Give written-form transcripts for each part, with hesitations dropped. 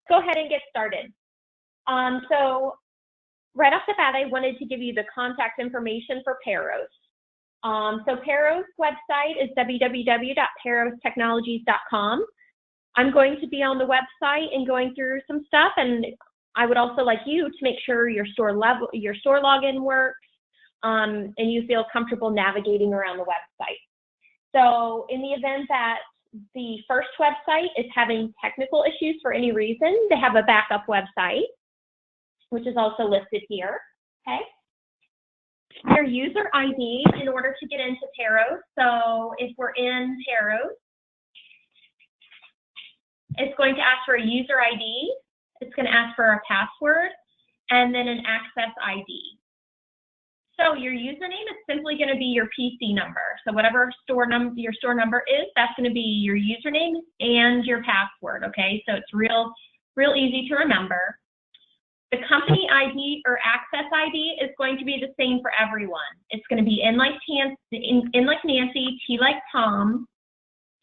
go ahead and get started. So right off the bat, I wanted to give you the contact information for Paros. So Paros' website is www.parostechnologies.com. I'm going to be on the website and going through some stuff, and I would also like you to make sure your store login works, and you feel comfortable navigating around the website. So in the event that the first website is having technical issues for any reason, they have a backup website, which is also listed here, okay? Your user ID in order to get into Paros. So if we're in Paros, it's going to ask for a user ID, it's going to ask for a password, and then an access ID. So your username is simply going to be your PC number. So whatever your store number is, that's going to be your username and your password, okay? So it's real easy to remember. The company ID or access ID is going to be the same for everyone. It's going to be N like Nancy, T like Tom,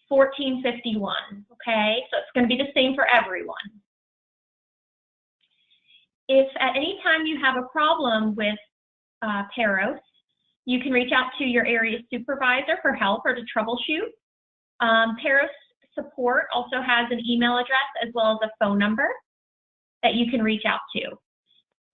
1451, okay? So it's going to be the same for everyone. If at any time you have a problem with Paros, you can reach out to your area supervisor for help or to troubleshoot. Paros support also has an email address as well as a phone number that you can reach out to.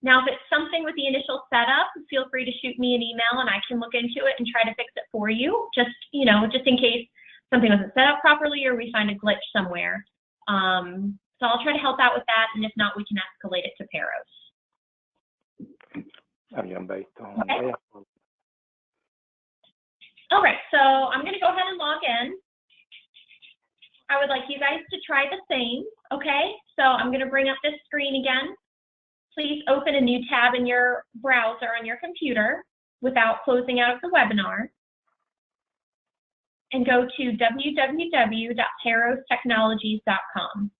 Now, if it's something with the initial setup, feel free to shoot me an email and I can look into it and try to fix it for you, just in case something wasn't set up properly or we find a glitch somewhere. So I'll try to help out with that, and if not, we can escalate it to Paros. Okay. All right, so I'm going to go ahead and log in. I would like you guys to try the same, okay? So I'm going to bring up this screen again. Please open a new tab in your browser on your computer without closing out of the webinar, and go to www.parostechnologies.com.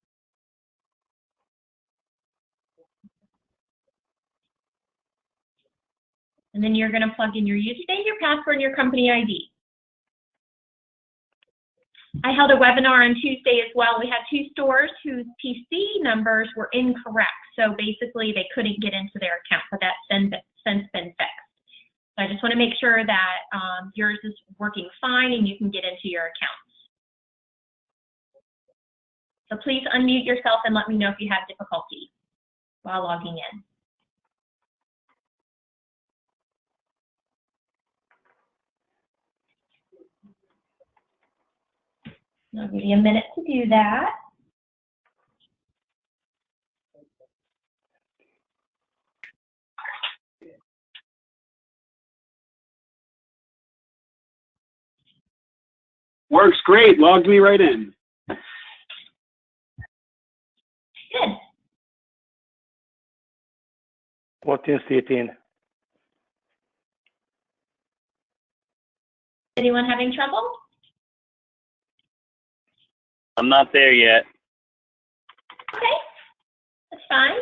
And then you're going to plug in your username, your password, and your company ID. I held a webinar on Tuesday as well. We had 2 stores whose PC numbers were incorrect. So basically, they couldn't get into their account, but that's since been fixed. So I just want to make sure that yours is working fine and you can get into your accounts. So please unmute yourself and let me know if you have difficulty while logging in. I'll give you a minute to do that. Works great. Logged me right in. Good. What is it in? Anyone having trouble? I'm not there yet. Okay, that's fine.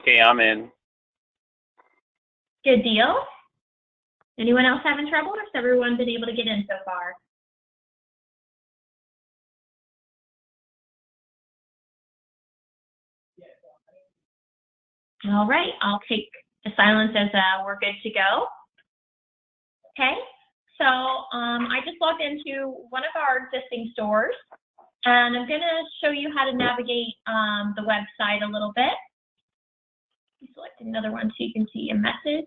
Okay, I'm in. Good deal. Anyone else having trouble, or has everyone been able to get in so far? All right, I'll take the silence as we're good to go. Okay, so I just logged into one of our existing stores, and I'm going to show you how to navigate the website a little bit. Select another one so you can see a message.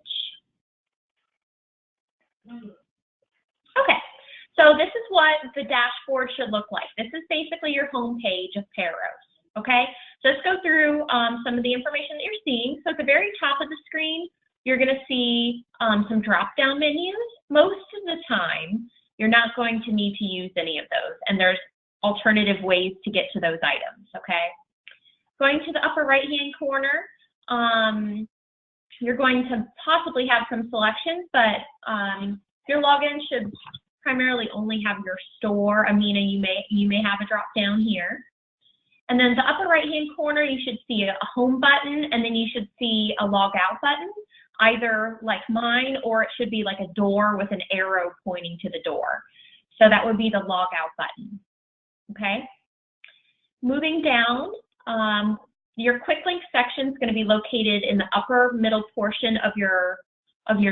Okay, so this is what the dashboard should look like. This is basically your home page of Paros, okay? So let's go through some of the information that you're seeing. So at the very top of the screen, you're going to see some drop-down menus. most of the time, you're not going to need to use any of those, and there's alternative ways to get to those items, okay? Going to the upper right-hand corner, you're going to possibly have some selections, but your login should primarily only have your store. Amina, you may have a drop down here. And then the upper right-hand corner, you should see a home button, and then you should see a log out button, either like mine, or it should be like a door with an arrow pointing to the door. So that would be the log out button, okay? Moving down, your quick link section is going to be located in the upper middle portion of your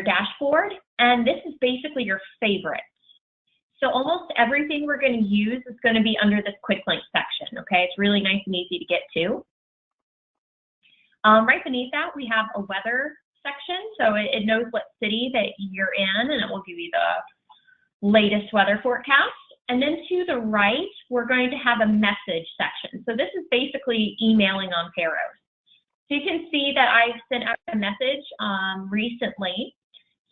dashboard, and this is basically your favorites. So almost everything we're going to use is going to be under this quick link section, okay? It's really nice and easy to get to. Right beneath that, we have a weather section, so it knows what city that you're in, and it will give you the latest weather forecast. And then to the right, we're going to have a message section. So this is basically emailing on Paros. So you can see that I've sent out a message recently.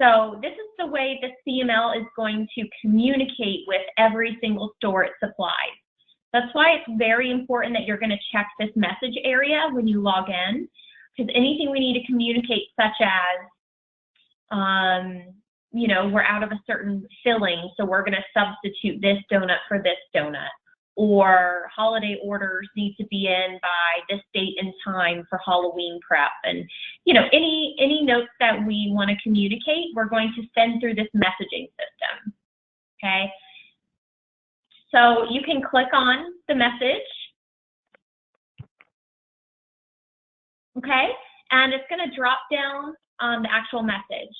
So this is the way the CML is going to communicate with every single store it supplies. That's why it's very important that you're going to check this message area when you log in, because anything we need to communicate, such as, you know, we're out of a certain filling, so we're going to substitute this donut for this donut, or holiday orders need to be in by this date and time for Halloween prep, and you know, any notes that we want to communicate, we're going to send through this messaging system. Okay, so you can click on the message, okay, and it's going to drop down the actual message.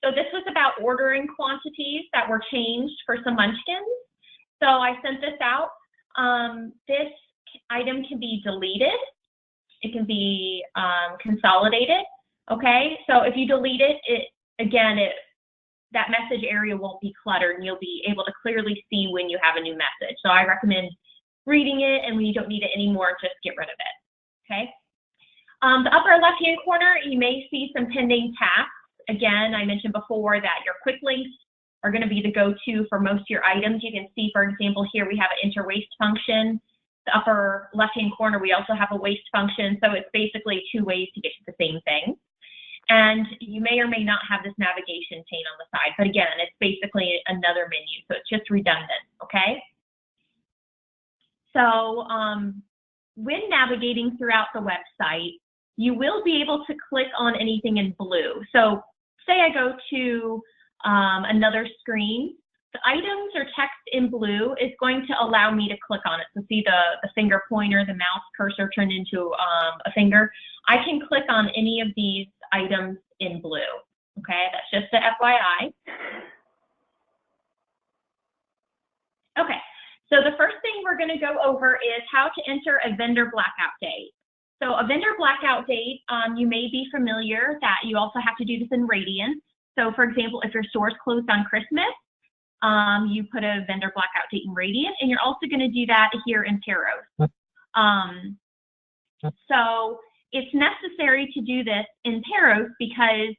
So this was about ordering quantities that were changed for some munchkins. So I sent this out. This item can be deleted. It can be consolidated, okay? So if you delete it, that message area won't be cluttered, and you'll be able to clearly see when you have a new message. So I recommend reading it, and when you don't need it anymore, just get rid of it, okay? The upper left-hand corner, you may see some pending tasks. Again, I mentioned before that your quick links are going to be the go-to for most of your items. You can see, for example, here we have an enter waste function. The upper left-hand corner, we also have a waste function. So it's basically two ways to get to the same thing. And you may or may not have this navigation pane on the side, but again, it's basically another menu, so it's just redundant, okay? So when navigating throughout the website, you will be able to click on anything in blue. So say I go to another screen, the items or text in blue is going to allow me to click on it. So see the finger pointer, the mouse cursor turned into a finger. I can click on any of these items in blue, okay? That's just the FYI. Okay, so the first thing we're gonna go over is how to enter a vendor blackout date. So a vendor blackout date, you may be familiar that you also have to do this in Radiance. So for example, if your store's closed on Christmas, you put a vendor blackout date in Radiant, and you're also going to do that here in Paros. So it's necessary to do this in Paros because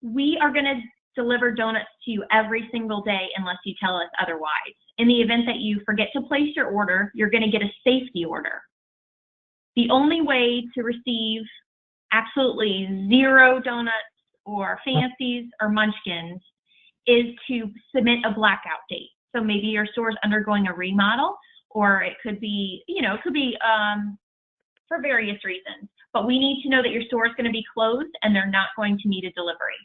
we are going to deliver donuts to you every single day unless you tell us otherwise. In the event that you forget to place your order, you're going to get a safety order. The only way to receive absolutely 0 donuts or fancies or munchkins is to submit a blackout date. So maybe your store's undergoing a remodel, or it could be, you know, it could be for various reasons. But we need to know that your store is going to be closed and they're not going to need a delivery.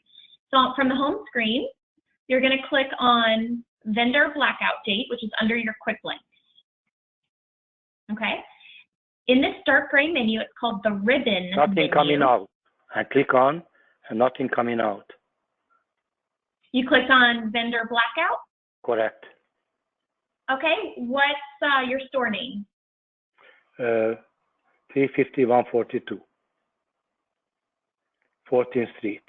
So from the home screen, you're going to click on vendor blackout date, which is under your quick links. Okay. In this dark gray menu, it's called the ribbon Nothing menu. coming out. I click on and nothing coming out. You click on vendor blackout? Correct. Okay, what's your store name? 350-142, 14th Street.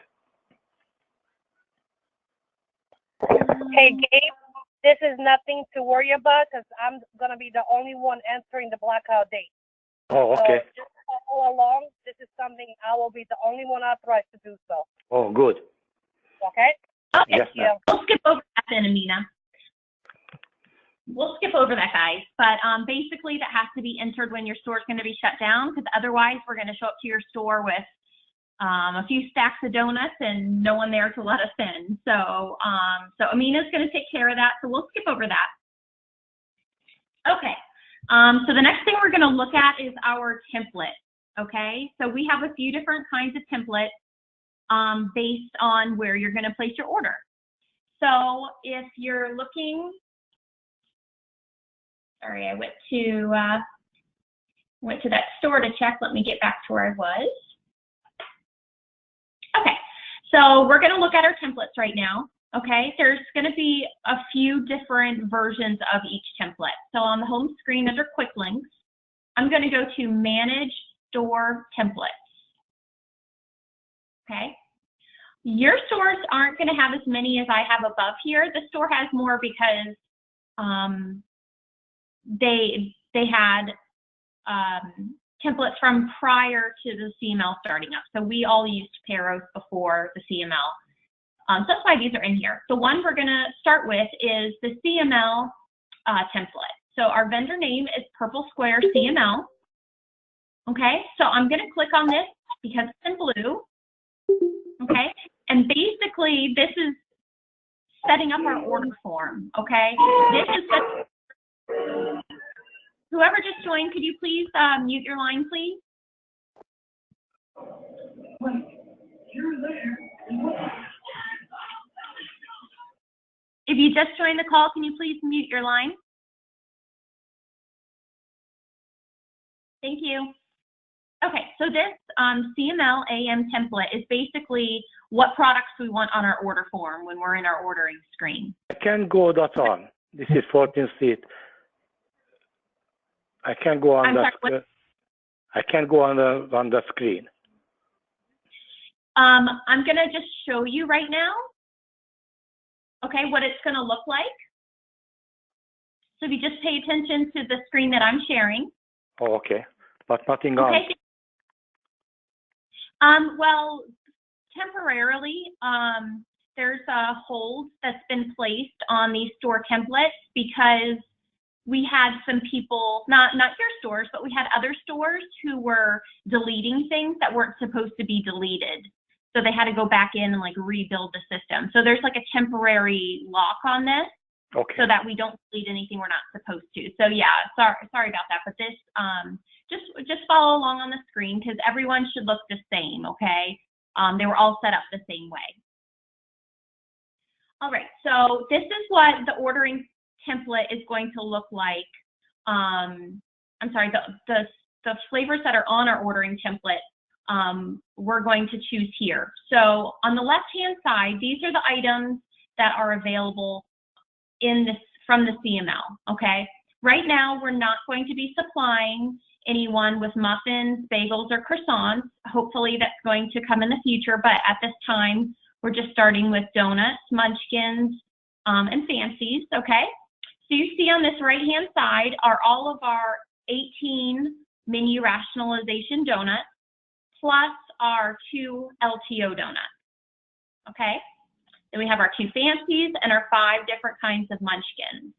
Hey, Gabe, this is nothing to worry about because I'm going to be the only one entering the blackout date. Oh, okay. So just follow along. This is something I will be the only one authorized to do so. Oh, good. Okay? Okay, Yes, ma'am. we'll skip over that then, Amina. We'll skip over that, guys. But basically, that has to be entered when your store is going to be shut down, because otherwise, we're going to show up to your store with a few stacks of donuts and no one there to let us in. So, so Amina's going to take care of that. So we'll skip over that. Okay. So the next thing we're going to look at is our template. Okay. So we have a few different kinds of templates based on where you're going to place your order. So if you're looking, sorry, I went to that store to check. Let me get back to where I was. Okay, so we're going to look at our templates right now. Okay, there's going to be a few different versions of each template. So on the home screen under Quick Links, I'm going to go to Manage Store Templates. Okay, your stores aren't going to have as many as I have above here. The store has more because they had templates from prior to the CML starting up. So we all used Paros before the CML. So that's why these are in here. The one we're going to start with is the CML template. So our vendor name is Purple Square CML. Okay, so I'm going to click on this because it's in blue. Okay, and basically this is setting up our order form. Okay, this is whoever just joined, could you please mute your line, please? If you just joined the call, can you please mute your line? Thank you. Okay, so this CML AM template is basically what products we want on our order form when we're in our ordering screen. I can't go that on. This is 14th Street. I can't go on that. I can't go on the screen. I'm gonna just show you right now. Okay, what it's gonna look like. So if you just pay attention to the screen that I'm sharing. Oh, okay, but nothing okay. on. Well, temporarily, there's a hold that's been placed on these store templates because we had some people, not your stores, but we had other stores who were deleting things that weren't supposed to be deleted. So they had to go back in and like rebuild the system. So there's like a temporary lock on this, okay, so that we don't delete anything we're not supposed to. So yeah, sorry about that. But this, just follow along on the screen because everyone should look the same. Okay, they were all set up the same way. All right, so this is what the ordering template is going to look like. I'm sorry, the flavors that are on our ordering template, we're going to choose here. So on the left-hand side, these are the items that are available from the CML, okay? Right now, we're not going to be supplying anyone with muffins, bagels, or croissants. Hopefully that's going to come in the future, but at this time, we're just starting with donuts, munchkins, and fancies, okay? So you see on this right-hand side are all of our 18 menu rationalization donuts, plus our 2 LTO donuts, okay? Then we have our 2 fancies and our 5 different kinds of munchkins.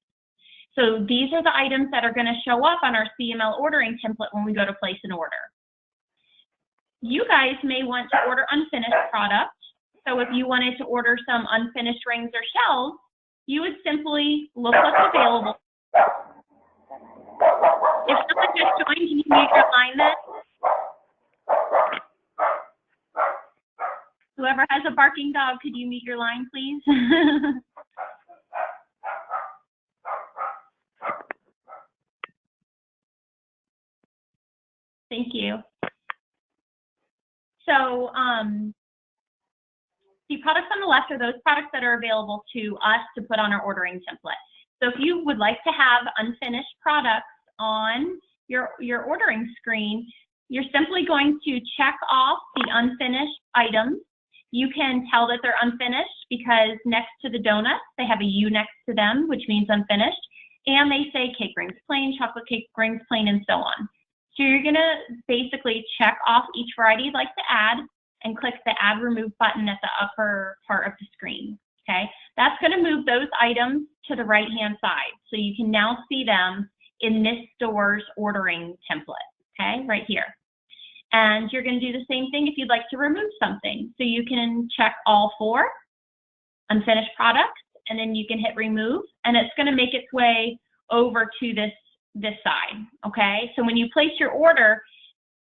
So these are the items that are going to show up on our CML ordering template when we go to place an order. You guys may want to order unfinished product. So if you wanted to order some unfinished rings or shells, you would simply look what's available. If someone just joined, can you mute your line then? Whoever has a barking dog, could you mute your line, please? Thank you. So the products on the left are those products that are available to us to put on our ordering template. So if you would like to have unfinished products on your ordering screen, you're simply going to check off the unfinished items. You can tell that they're unfinished because next to the donuts, they have a U next to them, which means unfinished. And they say cake rings plain, chocolate cake rings plain, and so on. So you're gonna basically check off each variety you'd like to add and click the Add Remove button at the upper part of the screen. okay? That's going to move those items to the right-hand side. So you can now see them in this store's ordering template, okay, right here. And you're going to do the same thing if you'd like to remove something. So you can check all 4 unfinished products, and then you can hit remove, and it's going to make its way over to this side, okay? So when you place your order,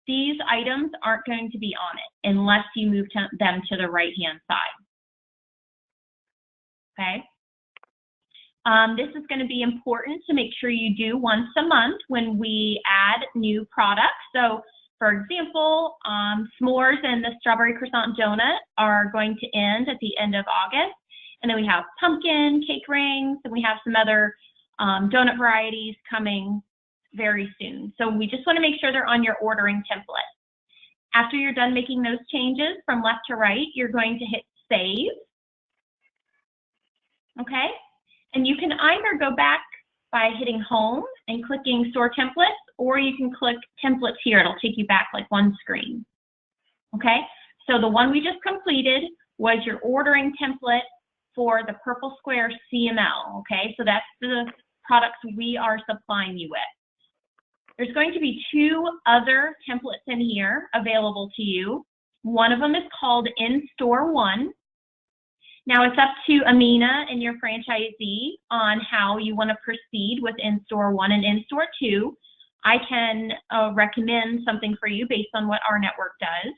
these items aren't going to be on it unless you move them to the right-hand side, okay? This is going to be important to make sure you do once a month when we add new products. So, for example, s'mores and the strawberry croissant donut are going to end at the end of August. And then we have pumpkin, cake rings, and we have some other donut varieties coming very soon. So we just want to make sure they're on your ordering template. After you're done making those changes from left to right, you're going to hit save. Okay? And you can either go back by hitting home and clicking store templates, or you can click templates here. It'll take you back like one screen. Okay? So the one we just completed was your ordering template for the Purple Square CML. Okay? So that's the products we are supplying you with. There's going to be 2 other templates in here available to you. One of them is called In-Store 1. Now it's up to Amina and your franchisee on how you want to proceed with In-Store 1 and In-Store 2. I can recommend something for you based on what our network does.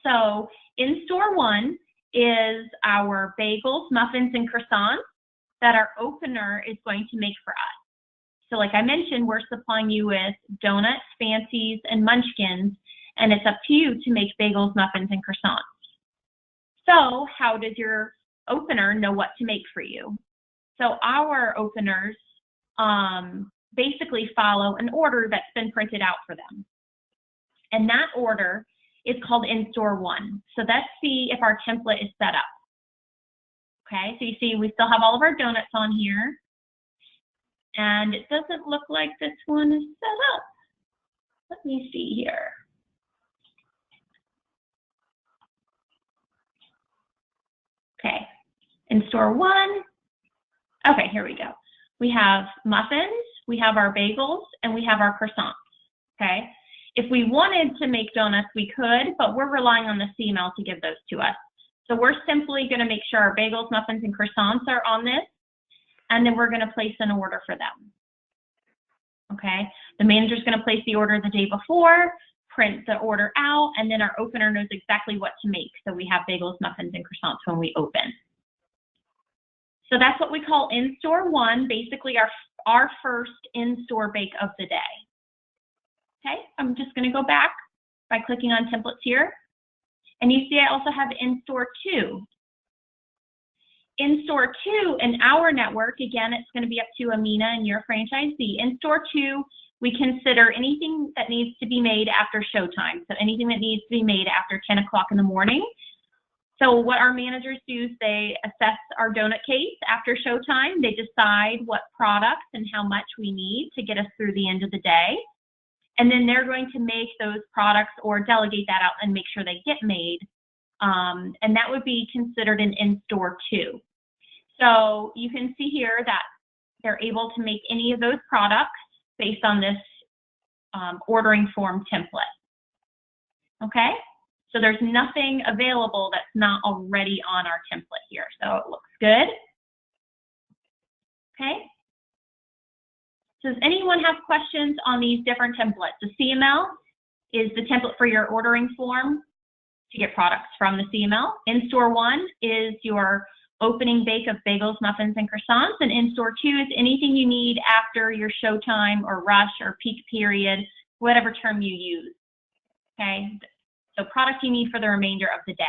So In-Store 1 is our bagels, muffins, and croissants that our opener is going to make for us. So like I mentioned, we're supplying you with donuts, fancies, and munchkins, and it's up to you to make bagels, muffins, and croissants. So how does your opener know what to make for you? So our openers basically follow an order that's been printed out for them. And that order is called In-Store 1. So let's see if our template is set up. Okay, so you see we still have all of our donuts on here. And it doesn't look like this one is set up. Let me see here. Okay, In-Store 1. Okay, here we go. We have muffins, we have our bagels, and we have our croissants, okay? If we wanted to make donuts, we could, but we're relying on the CML to give those to us. So we're simply gonna make sure our bagels, muffins, and croissants are on this, and then we're gonna place an order for them, okay? The manager's gonna place the order the day before, print the order out, and then our opener knows exactly what to make. So we have bagels, muffins, and croissants when we open. So that's what we call In-Store 1, basically our first in-store bake of the day. Okay, I'm just gonna go back by clicking on templates here. And you see I also have In-Store 2. In-Store 2 in our network, again, it's gonna be up to Amina and your franchisee. In-Store 2, we consider anything that needs to be made after showtime. So anything that needs to be made after 10 o'clock in the morning. So what our managers do is they assess our donut case after showtime. They decide what products and how much we need to get us through the end of the day. And then they're going to make those products or delegate that out and make sure they get made. And that would be considered an In-Store 2. So you can see here that they're able to make any of those products based on this ordering form template. Okay? So there's nothing available that's not already on our template here. So it looks good. Okay? So does anyone have questions on these different templates? The CML is the template for your ordering form to get products from the CML. In-Store 1 is your opening bake of bagels, muffins, and croissants. And In-Store 2 is anything you need after your showtime or rush or peak period, whatever term you use. Okay? So products you need for the remainder of the day.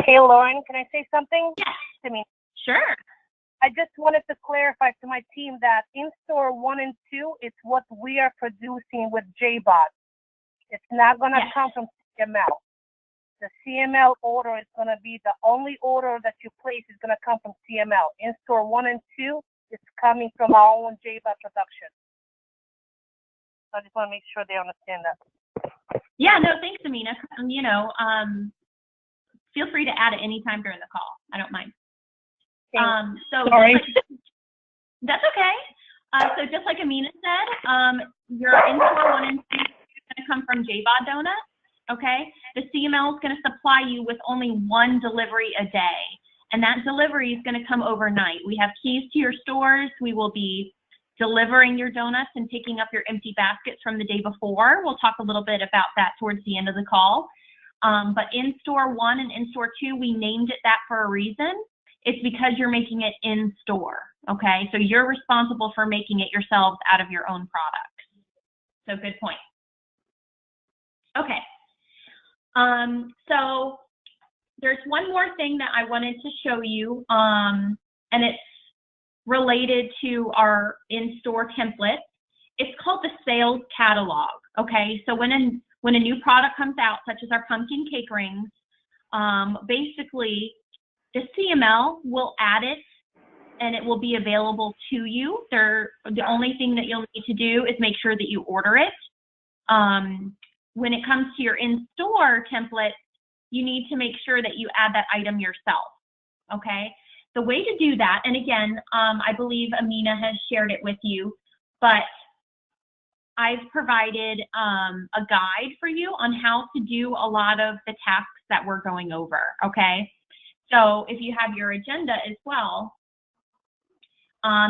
Hey, Lauren, can I say something? Yes. To me. Sure. I just wanted to clarify to my team that In-Store 1 and 2 is what we are producing with JBot. It's not going to come from CML. The CML order is going to be the only order that you place is going to come from CML. In-Store 1 and 2 is coming from our own JBot production. I just want to make sure they understand that. Yeah, no, thanks, Amina. feel free to add it anytime during the call. I don't mind. So Sorry. That's okay. So just like Amina said, your in-store 1 and 2 is going to come from JBOD Donuts, okay? The CML is going to supply you with only 1 delivery a day, and that delivery is going to come overnight. We have keys to your stores. We will be delivering your donuts and picking up your empty baskets from the day before. We'll talk a little bit about that towards the end of the call. But in-store 1 and in-store 2, we named it that for a reason. It's because you're making it in-store, okay? So you're responsible for making it yourselves out of your own products. So good point. Okay. So there's one more thing that I wanted to show you, and it's related to our in-store template. It's called the sales catalog, okay? So when a new product comes out, such as our pumpkin cake rings, basically the CML will add it and it will be available to you. The only thing that you'll need to do is make sure that you order it. When it comes to your in-store template, you need to make sure that you add that item yourself, okay? The way to do that, and again, I believe Amina has shared it with you, but I've provided a guide for you on how to do a lot of the tasks that we're going over, okay? So if you have your agenda as well,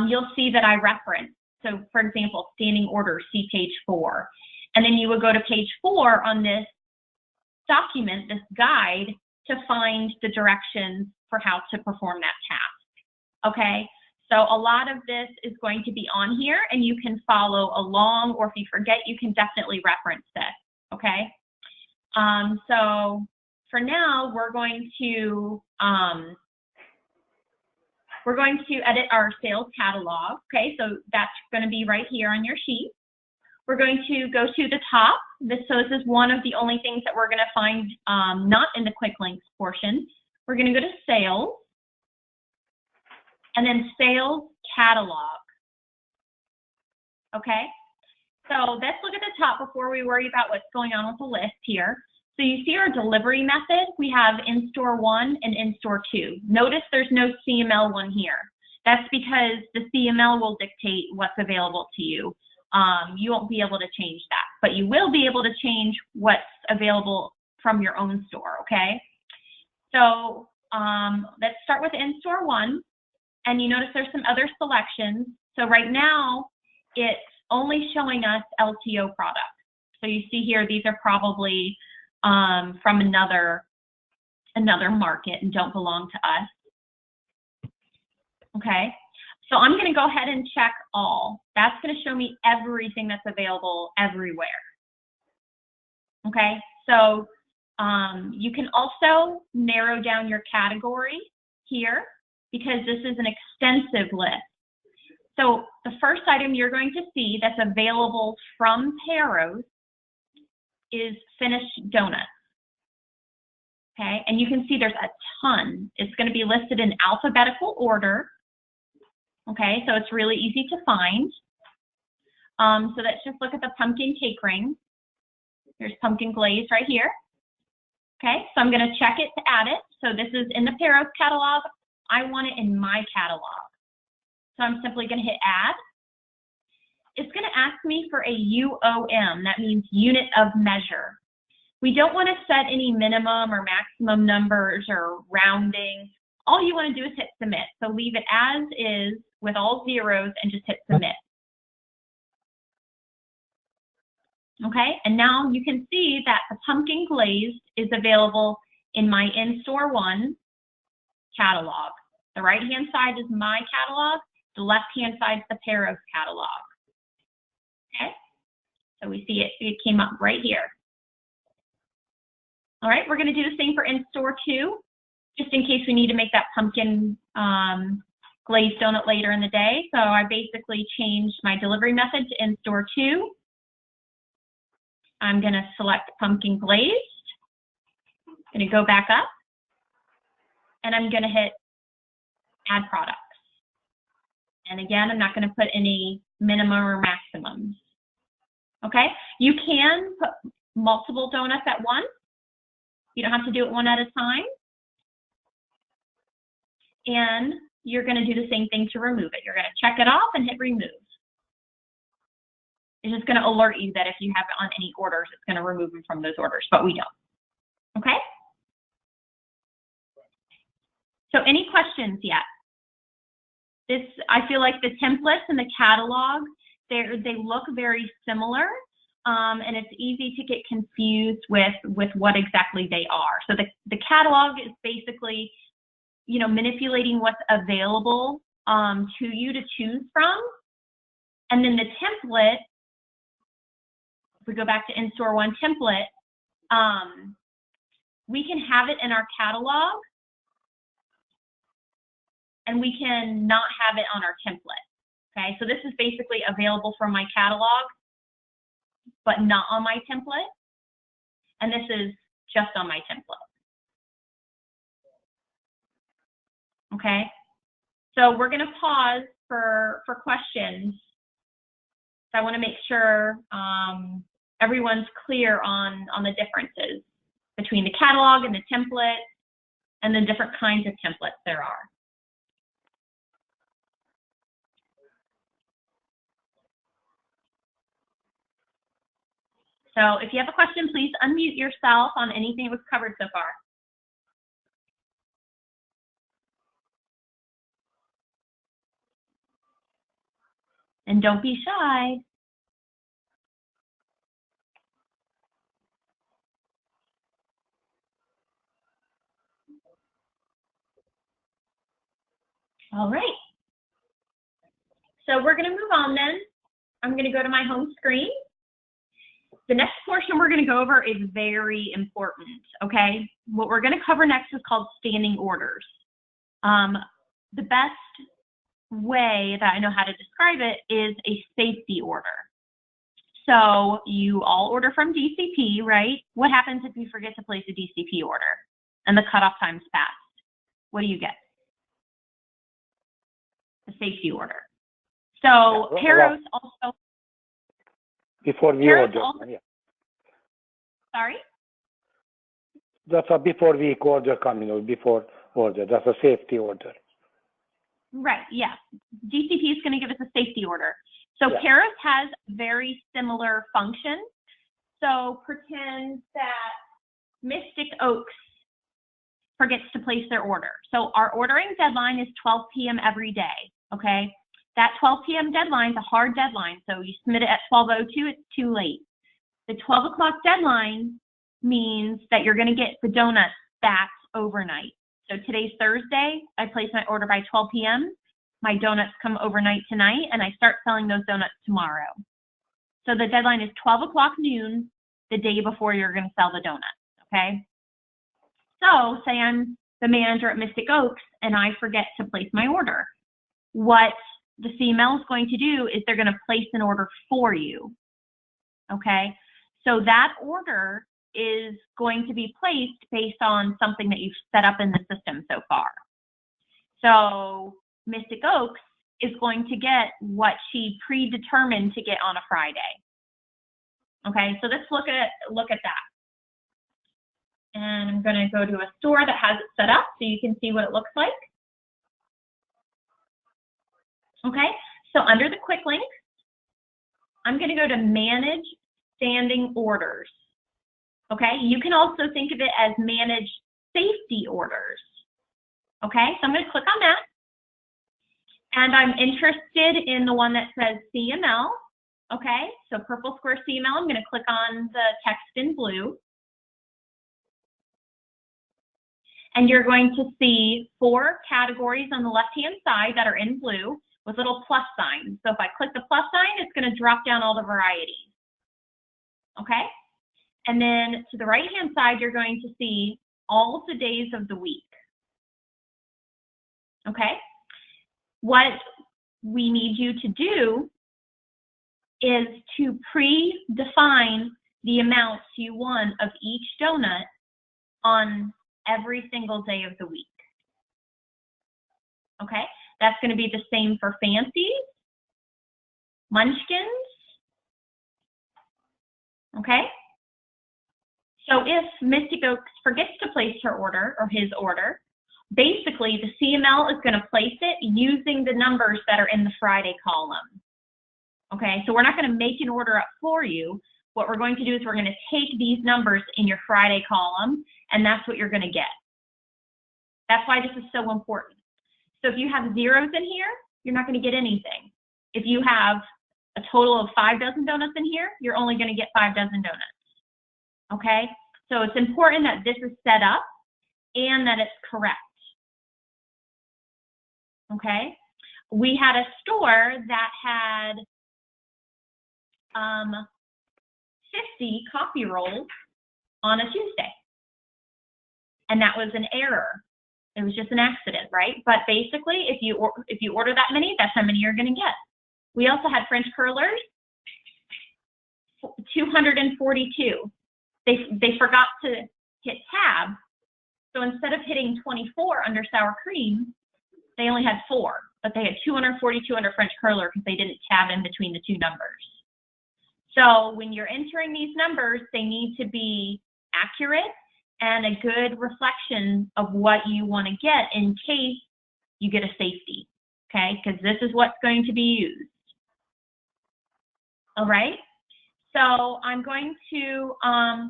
you'll see that I reference. So for example, standing order, see page 4. And then you would go to page 4 on this document, this guide, to find the directions for how to perform that task, okay? So a lot of this is going to be on here, and you can follow along, or if you forget, you can definitely reference this, okay? So for now, we're going to edit our sales catalog, okay? So that's going to be right here on your sheet. We're going to go to the top. So this is one of the only things that we're going to find not in the quick links portion. We're going to go to sales, and then sales catalog, okay? So let's look at the top before we worry about what's going on with the list here. So you see our delivery method. We have in-store 1 and in-store 2. Notice there's no CML 1 here. That's because the CML will dictate what's available to you. You won't be able to change that, but you will be able to change what's available from your own store, okay? So let's start with in-store 1, and you notice there's some other selections. So right now, it's only showing us LTO products. So you see here, these are probably from another market and don't belong to us, okay? So I'm going to go ahead and check all. That's going to show me everything that's available everywhere. Okay, so you can also narrow down your category here because this is an extensive list. So the first item you're going to see that's available from Paros is finished donuts. Okay, and you can see there's a ton. It's going to be listed in alphabetical order. Okay, so it's really easy to find. So let's just look at the pumpkin cake ring. There's pumpkin glaze right here. Okay, so I'm going to check it to add it. So this is in the Paros catalog. I want it in my catalog. So I'm simply going to hit add. It's going to ask me for a UOM. That means unit of measure. We don't want to set any minimum or maximum numbers or rounding. All you want to do is hit submit. So leave it as is with all zeros and just hit submit. Okay, and now you can see that the pumpkin glazed is available in my in-store 1 catalog. The right-hand side is my catalog. The left-hand side is the Paros catalog. Okay, so we see it came up right here. All right, we're going to do the same for in-store 2, just in case we need to make that pumpkin glazed donut later in the day. So I basically changed my delivery method to in-store 2. I'm going to select pumpkin glazed. I'm going to go back up, and I'm going to hit add products. And again, I'm not going to put any minimum or maximums. Okay, you can put multiple donuts at once. You don't have to do it one at a time. and you're going to do the same thing to remove it. You're going to check it off and hit remove. It's just going to alert you that if you have it on any orders, it's going to remove them from those orders, but we don't. Okay? So any questions yet? I feel like the templates and the catalog, they look very similar, and it's easy to get confused with what exactly they are. So the catalog is basically, you know, manipulating what's available to you to choose from. And then the template, if we go back to In-Store One template, we can have it in our catalog, and we can not have it on our template. Okay, so this is basically available from my catalog, but not on my template. And this is just on my template. Okay, so we're gonna pause for questions. So I wanna make sure everyone's clear on the differences between the catalog and the template and the different kinds of templates there are. So if you have a question, please unmute yourself on anything that was covered so far. And don't be shy. All right. So we're going to move on then. I'm going to go to my home screen. The next portion we're going to go over is very important, okay? What we're going to cover next is called standing orders. The best way that I know how to describe it is a safety order. So you all order from DCP, right? What happens if you forget to place a DCP order and the cutoff time's passed? What do you get? A safety order. So Paros also... Before we Paros order, also, yeah. Sorry? That's a before we order coming, or before order. That's a safety order. Right, yeah. DCP is going to give us a safety order. So yeah. Paros has very similar functions. So pretend that Mystic Oaks forgets to place their order. So our ordering deadline is 12 p.m. every day, okay? That 12 p.m. deadline is a hard deadline. So you submit it at 12:02, it's too late. The 12 o'clock deadline means that you're going to get the donuts back overnight. So today's Thursday, I place my order by 12 p.m. My donuts come overnight tonight, and I start selling those donuts tomorrow. So the deadline is 12 o'clock noon the day before you're going to sell the donuts, okay? So say I'm the manager at Mystic Oaks, and I forget to place my order. What the CML is going to do is they're going to place an order for you, okay? So that order is going to be placed based on something that you've set up in the system so far. So Mystic Oaks is going to get what she predetermined to get on a Friday. Okay, so let's look at that. And I'm going to go to a store that has it set up so you can see what it looks like. Okay, so under the quick links, I'm going to go to Manage Standing Orders. Okay, you can also think of it as Manage Safety Orders. Okay, so I'm going to click on that. And I'm interested in the one that says CML. Okay, so purple square CML, I'm going to click on the text in blue. And you're going to see 4 categories on the left-hand side that are in blue with little plus signs. So if I click the plus sign, it's going to drop down all the varieties. Okay? And then to the right-hand side, you're going to see all of the days of the week. Okay? What we need you to do is to predefine the amounts you want of each donut on every single day of the week. Okay? That's going to be the same for Fancies, Munchkins. Okay? So if Mystic Oaks forgets to place her order or his order, basically the CML is going to place it using the numbers that are in the Friday column. Okay, so we're not going to make an order up for you. What we're going to do is we're going to take these numbers in your Friday column, and that's what you're going to get. That's why this is so important. So if you have zeros in here, you're not going to get anything. If you have a total of 5 dozen donuts in here, you're only going to get 5 dozen donuts. Okay, so it's important that this is set up and that it's correct. Okay, we had a store that had 50 coffee rolls on a Tuesday, and that was an error. It was just an accident, right? But basically, if you order that many, that's how many you're going to get. We also had French curlers, 242. They forgot to hit tab, so instead of hitting 24 under sour cream, they only had 4, but they had 242 under French curler because they didn't tab in between the 2 numbers. So when you're entering these numbers, they need to be accurate and a good reflection of what you want to get in case you get a safety, okay? Because this is what's going to be used. All right, so I'm going to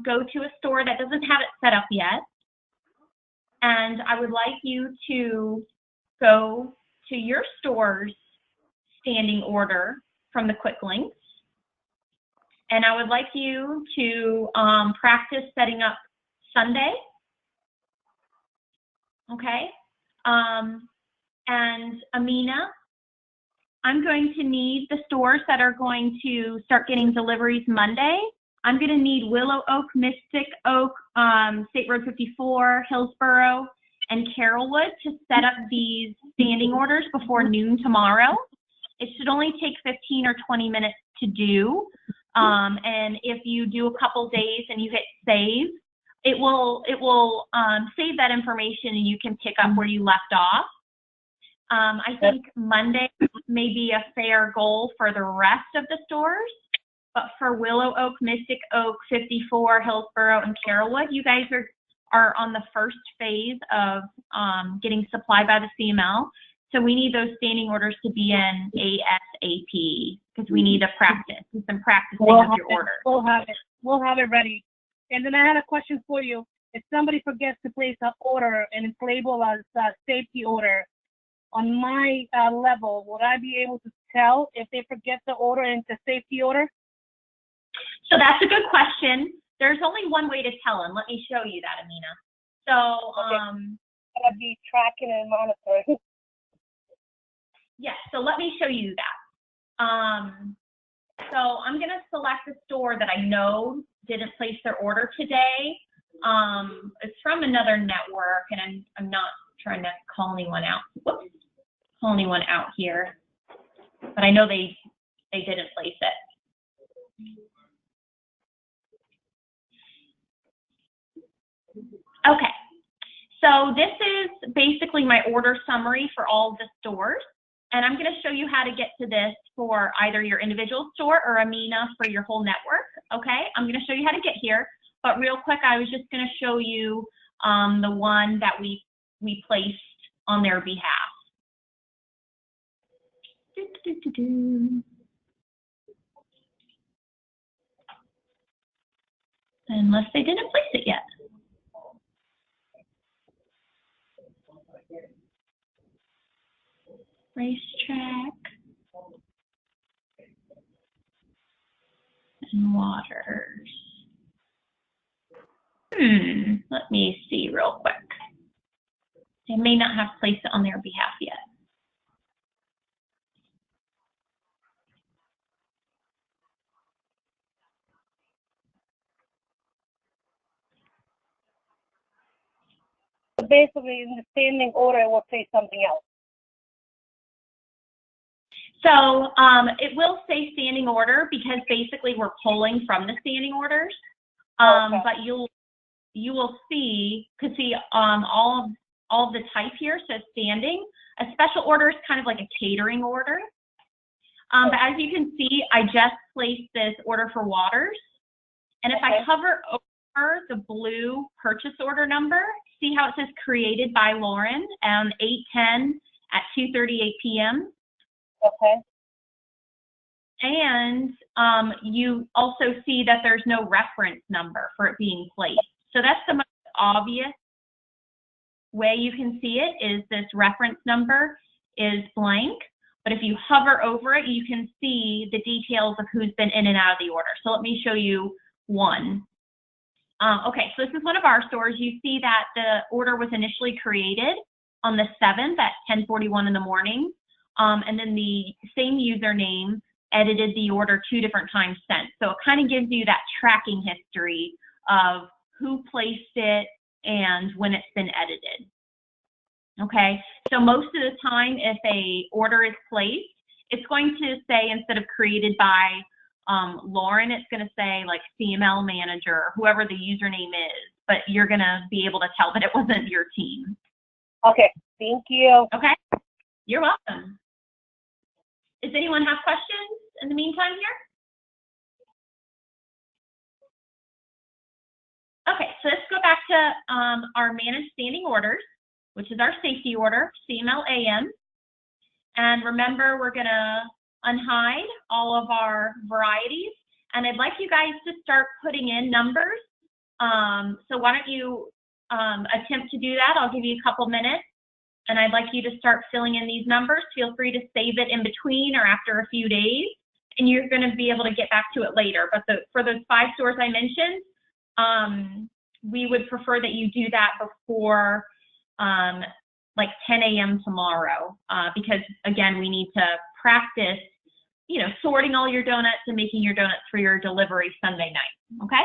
go to a store that doesn't have it set up yet, and I would like you to go to your store's standing order from the quick links, and I would like you to practice setting up Sunday, okay? And Amina, I'm going to need the stores that are going to start getting deliveries Monday. I'm going to need Willow Oak, Mystic Oak, State Road 54, Hillsborough, and Carrollwood to set up these standing orders before noon tomorrow. It should only take 15 or 20 minutes to do. And if you do a couple days and you hit save, it will save that information and you can pick up where you left off. I think Monday may be a fair goal for the rest of the stores, but for Willow Oak, Mystic Oak, 54, Hillsborough, and Carrollwood, you guys are on the first phase of getting supplied by the CML. So we need those standing orders to be in ASAP because we need to practice and some practicing of your orders. We'll have it ready. And then I had a question for you. If somebody forgets to place an order and it's labeled as a safety order, on my level, would I be able to tell if they forget the order into safety order? So that's a good question. There's only one way to tell them. Let me show you that, Amina. So, I'll be tracking and monitoring. Yes, so let me show you that. So I'm going to select a store that I know didn't place their order today. It's from another network, and I'm not trying to call anyone out. Whoops. Call anyone out here, but I know they didn't place it. Okay, so this is basically my order summary for all of the stores, and I'm going to show you how to get to this for either your individual store or Amina for your whole network. Okay, I'm going to show you how to get here, but real quick, I was just going to show you the one that we placed on their behalf. Unless they didn't place it yet. Racetrack and Waters. Let me see real quick. They may not have placed it on their behalf yet. So basically, in the standing order, it will say something else. So it will say standing order because basically we're pulling from the standing orders. Okay. But you will see, all of the type here says standing. A special order is kind of like a catering order. But as you can see, I just placed this order for Waters. And if I hover over the blue purchase order number, see how it says created by Lauren on 8/10 at 2:38 p.m.? Okay. And you also see that there's no reference number for it being placed. So that's the most obvious way you can see it, is this reference number is blank. But if you hover over it, you can see the details of who's been in and out of the order. So let me show you one. Okay, so this is one of our stores. You see that the order was initially created on the 7th at 10:41 in the morning. And then the same username edited the order 2 different times since. So it kind of gives you that tracking history of who placed it and when it's been edited. Okay, so most of the time if a order is placed, it's going to say, instead of created by Lauren, it's going to say like CML manager, or whoever the username is, but you're going to be able to tell that it wasn't your team. Okay, thank you. Okay, you're welcome. Does anyone have questions in the meantime here? Okay, so let's go back to our managed standing orders, which is our safety order, CML AM. And remember, we're going to unhide all of our varieties. And I'd like you guys to start putting in numbers. So why don't you attempt to do that? I'll give you a couple minutes. And I'd like you to start filling in these numbers. Feel free to save it in between or after a few days. And you're going to be able to get back to it later. But for those 5 stores I mentioned, we would prefer that you do that before like 10 a.m. tomorrow, because again, we need to practice, you know, sorting all your donuts and making your donuts for your delivery Sunday night, okay?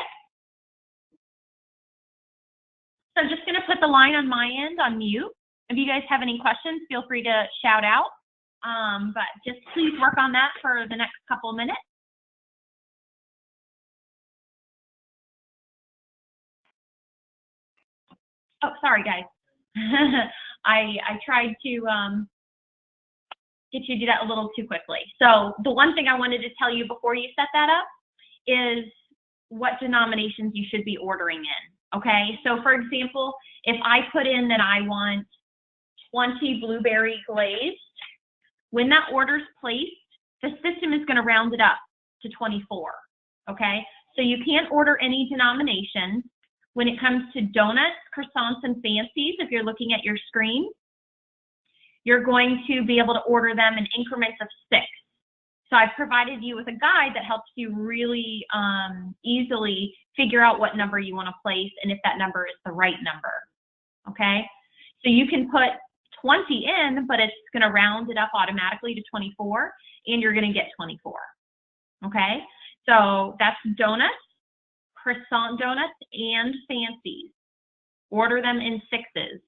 So I'm just gonna put the line on my end on mute. If you guys have any questions, feel free to shout out, but just please work on that for the next couple minutes. Oh, sorry guys. I tried to get you to do that a little too quickly. So the one thing I wanted to tell you before you set that up is what denominations you should be ordering in, okay? So for example, if I put in that I want 20 blueberry glazed, when that order's placed, the system is gonna round it up to 24, okay? So you can't order any denominations. When it comes to donuts, croissants, and fancies, if you're looking at your screen, you're going to be able to order them in increments of 6. So I've provided you with a guide that helps you really easily figure out what number you want to place and if that number is the right number, okay? So you can put 20 in, but it's going to round it up automatically to 24, and you're going to get 24, okay? So that's donuts, croissant donuts, and fancies. Order them in 6s.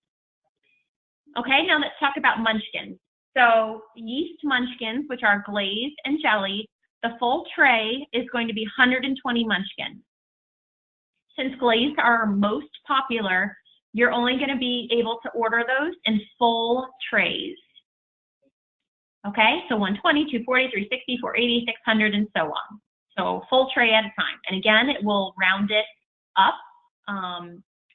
Okay, now let's talk about munchkins. So yeast munchkins, which are glazed and jelly, the full tray is going to be 120 munchkins. Since glazed are most popular, you're only going to be able to order those in full trays. Okay, so 120, 240, 360, 480, 600, and so on. So full tray at a time. And again, it will round it up.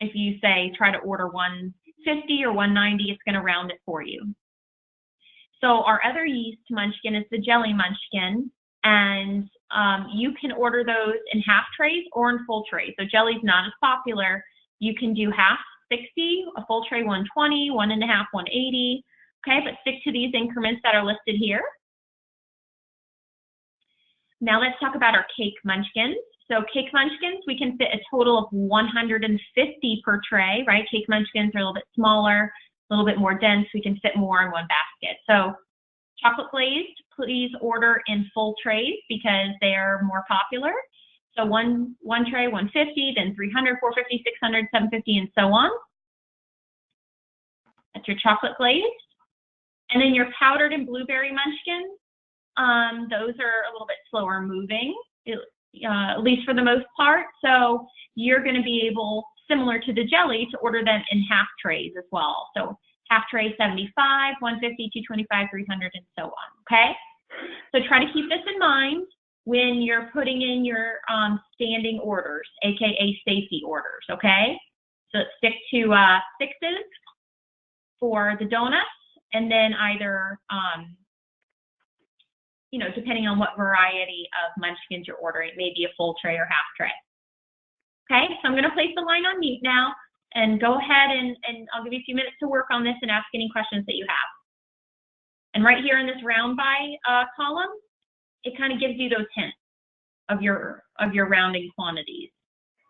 If you say try to order 150 or 190, it's going to round it for you. So our other yeast munchkin is the jelly munchkin, and you can order those in half trays or in full trays. So jelly's not as popular. You can do half 60, a full tray 120, 1.5, 180. Okay, but stick to these increments that are listed here. Now let's talk about our cake munchkins. So cake munchkins, we can fit a total of 150 per tray, right? Cake munchkins are a little bit smaller, a little bit more dense. We can fit more in one basket. So chocolate glazed, please order in full trays because they are more popular. So one tray, 150, then 300, 450, 600, 750, and so on. That's your chocolate glazed. And then your powdered and blueberry munchkins, those are a little bit slower moving, at least for the most part. So you're going to be able, similar to the jelly, to order them in half trays as well. So half tray 75, 150, 225, 300, and so on, okay? So try to keep this in mind when you're putting in your standing orders, AKA safety orders, okay? stick to 6s for the donuts, and then either, you know, depending on what variety of munchkins you're ordering, maybe a full tray or half tray. Okay, so I'm going to place the line on mute now, and go ahead and I'll give you a few minutes to work on this and ask any questions that you have. And right here in this round by column, it kind of gives you those hints of your rounding quantities.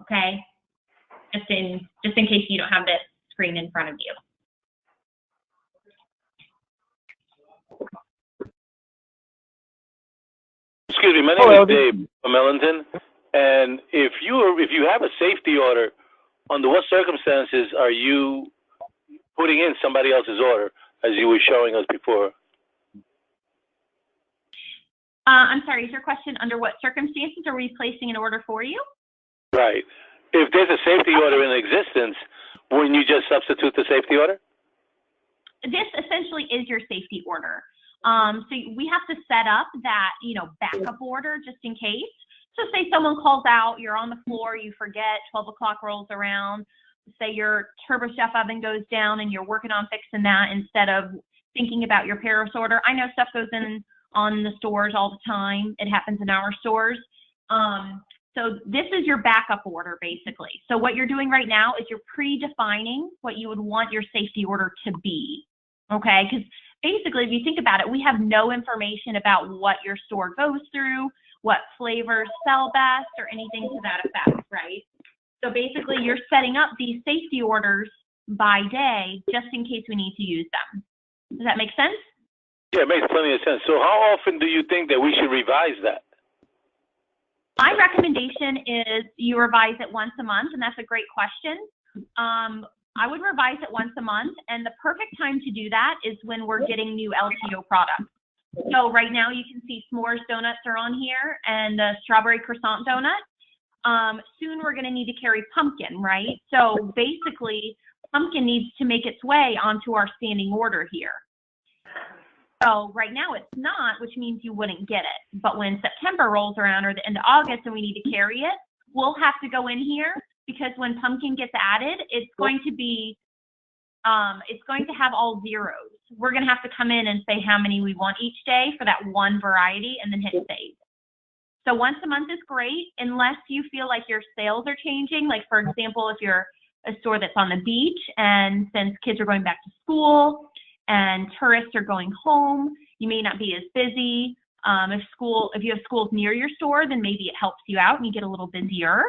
Okay, just in case you don't have this screen in front of you. Excuse me, my name is Dave from Ellington, and if you have a safety order, under what circumstances are you putting in somebody else's order, as you were showing us before? I'm sorry, is your question under what circumstances are we placing an order for you? Right. If there's a safety order in existence, wouldn't you just substitute the safety order? This essentially is your safety order. So we have to set up that, you know, backup order just in case. So say someone calls out, you're on the floor, you forget, 12 o'clock rolls around, say your Turbo Chef oven goes down and you're working on fixing that instead of thinking about your Paros order. I know stuff goes in on the stores all the time. It happens in our stores. So this is your backup order, basically. So what you're doing right now is you're predefining what you would want your safety order to be, okay? Because basically, if you think about it, we have no information about what your store goes through, what flavors sell best, or anything to that effect, right? So basically, you're setting up these safety orders by day just in case we need to use them. Does that make sense? Yeah, it makes plenty of sense. So how often do you think that we should revise that? My recommendation is you revise it once a month, and that's a great question. I would revise it once a month, and the perfect time to do that is when we're getting new LTO products. So right now you can see s'mores donuts are on here and the strawberry croissant donut. Soon we're going to need to carry pumpkin, right? So basically, pumpkin needs to make its way onto our standing order here. So right now it's not, which means you wouldn't get it. But when September rolls around or the end of August and we need to carry it, we'll have to go in here because when pumpkin gets added, it's going to be, it's going to have all zeros. We're going to have to come in and say how many we want each day for that one variety and then hit save. So once a month is great unless you feel like your sales are changing. Like for example, if you're a store that's on the beach and since kids are going back to school and tourists are going home, you may not be as busy. If you have schools near your store, then maybe it helps you out and you get a little busier.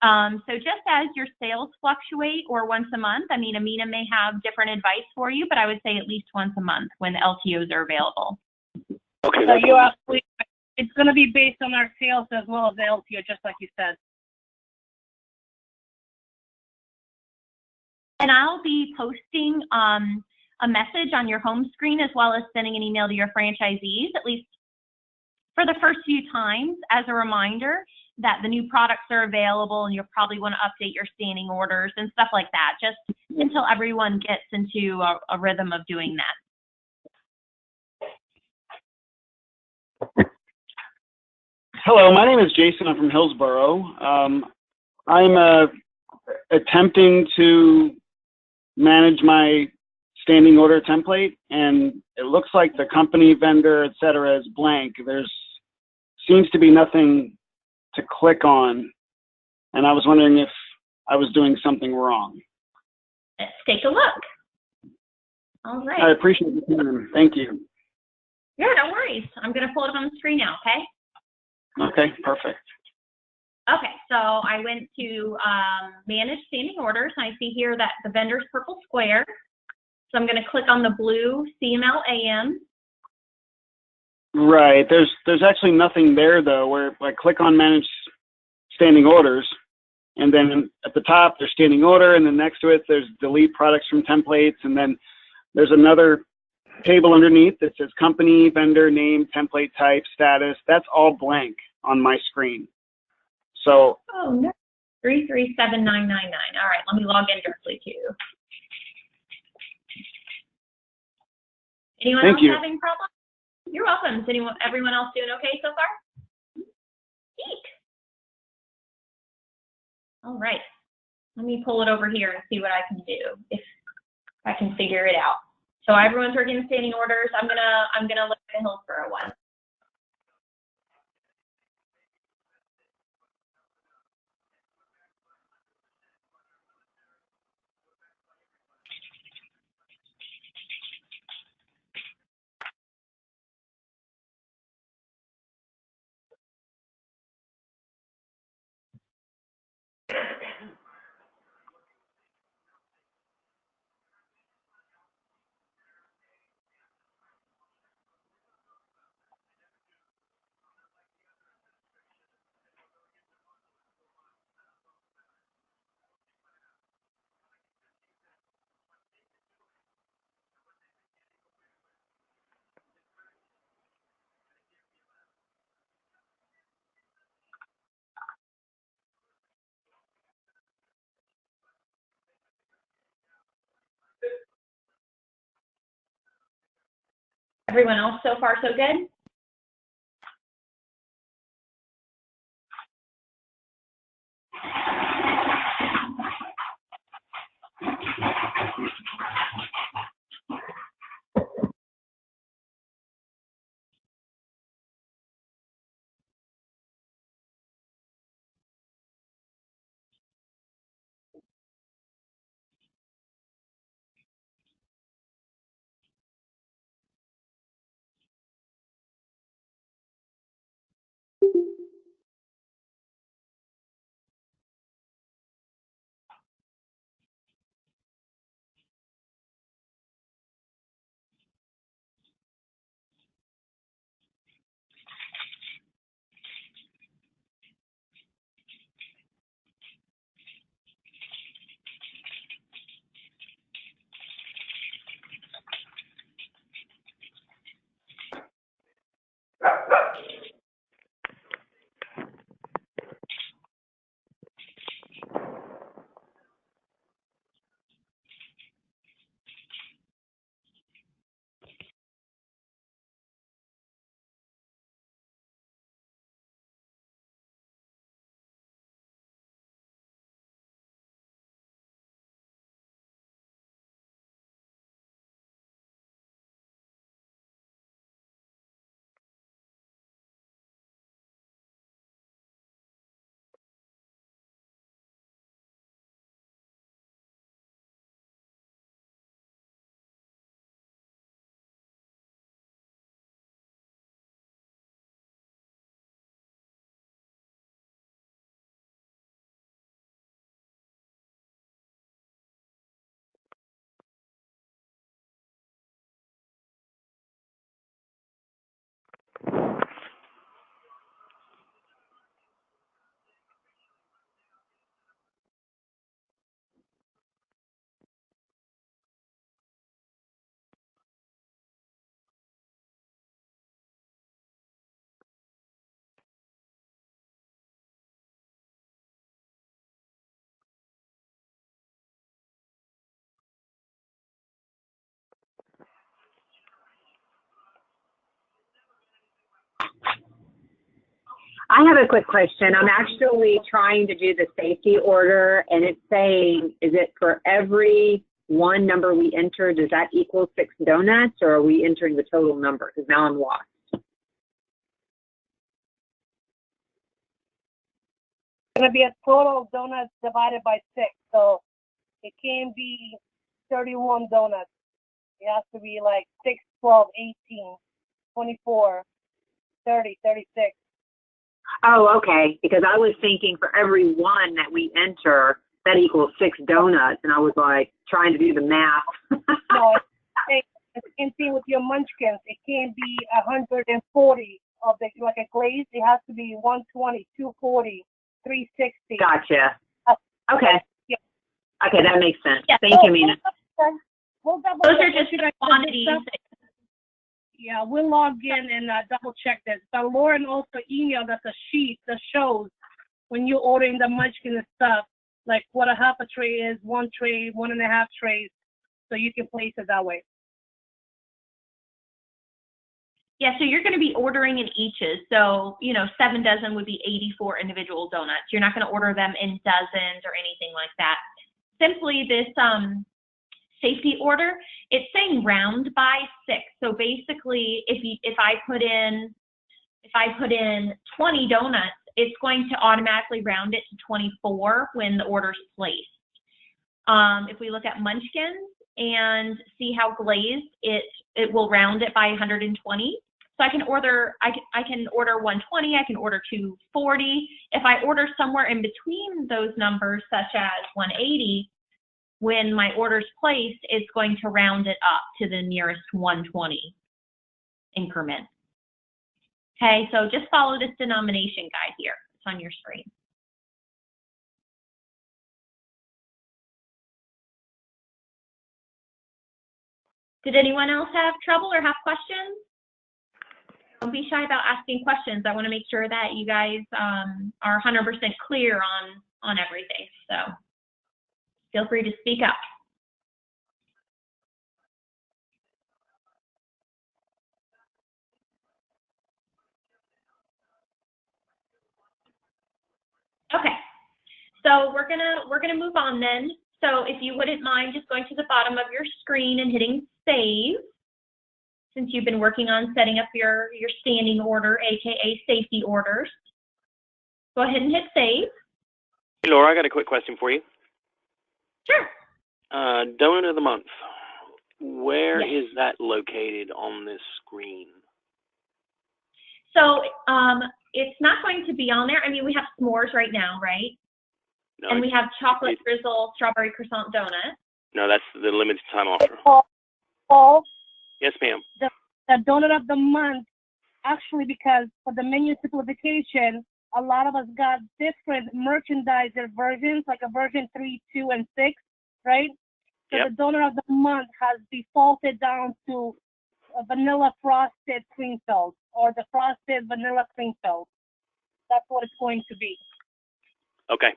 So just as your sales fluctuate or once a month, I mean, Amina may have different advice for you, but I would say at least once a month when the LTOs are available. Okay. So you actually, it's going to be based on our sales as well as the LTO, just like you said. And I'll be posting a message on your home screen as well as sending an email to your franchisees, at least for the first few times, as a reminder that the new products are available and you'll probably want to update your standing orders and stuff like that, just until everyone gets into a rhythm of doing that. Hello, my name is Jason. I'm from Hillsborough. I'm attempting to manage my standing order template, and it looks like the company, vendor, etc. is blank. There's seems to be nothing to click on, and I was wondering if I was doing something wrong. Let's take a look. All right. I appreciate your time. Thank you. Yeah, no worries. I'm going to pull it up on the screen now, okay? Okay, perfect. Okay, so I went to manage standing orders, and I see here that the vendor's purple square. So I'm going to click on the blue CML AM. Right. There's actually nothing there though. Where I click on manage standing orders, and then at the top there's standing order, and then next to it there's delete products from templates, and then there's another table underneath that says company, vendor, name, template type, status. That's all blank on my screen. So. Oh no. 337999. All right, let me log in directly to you. Anyone else having problems? You're welcome. Is everyone else doing okay so far? Neat. All right. Let me pull it over here and see what I can do, if I can figure it out. So everyone's working the standing orders. I'm gonna look at the Hillsborough one. Everyone else so far so good? I have a quick question. I'm actually trying to do the safety order, and it's saying, is it for every one number we enter, does that equal 6 donuts, or are we entering the total number? Because now I'm lost. It's going to be a total of donuts divided by 6. So it can't be 31 donuts. It has to be like 6, 12, 18, 24, 30, 36. Oh, okay. Because I was thinking for every one that we enter, that equals 6 donuts, and I was like trying to do the math. No, it's the same thing with your munchkins. It can't be 140 of the, like a glaze. It has to be 120, 240, 360. Gotcha. Okay. Yeah. Okay, that makes sense. Yeah. Thank you, Mina. We'll double Those check are just the quantities. Yeah, we'll log in and double check this. But Lauren also emailed us a sheet that shows when you're ordering the munchkin and stuff, like what a half a tray is, 1 tray, 1.5 trays, so you can place it that way. Yeah, so you're going to be ordering in eaches. So, 7 dozen would be 84 individual donuts. You're not going to order them in dozens or anything like that. Simply this safety order, it's saying round by 6. So basically, if I put in 20 donuts, it's going to automatically round it to 24 when the order's placed. If we look at Munchkins and see how glazed, it will round it by 120. So I can order 120, I can order 240. If I order somewhere in between those numbers, such as 180, when my order's placed, it's going to round it up to the nearest 120 increment. Okay, so just follow this denomination guide here. It's on your screen. Did anyone else have trouble or have questions? Don't be shy about asking questions. I want to make sure that you guys are 100% clear on everything. So feel free to speak up. Okay, so we're gonna move on then. So if you wouldn't mind just going to the bottom of your screen and hitting save, since you've been working on setting up your standing order, aka safety orders. Go ahead and hit save. Hey Laura, I got a quick question for you. Sure. Donut of the month. Where is that located on this screen? So it's not going to be on there. I mean, we have s'mores right now, right? No, and we have chocolate drizzle strawberry croissant donut. No, that's the limited time offer. Paul? Yes, ma'am. The donut of the month, actually, because for the menu simplification, a lot of us got different merchandiser versions, like a version 3, 2, and 6, right? So the donut of the month has defaulted down to a vanilla frosted cream filled, or the frosted vanilla cream filled. That's what it's going to be. Okay.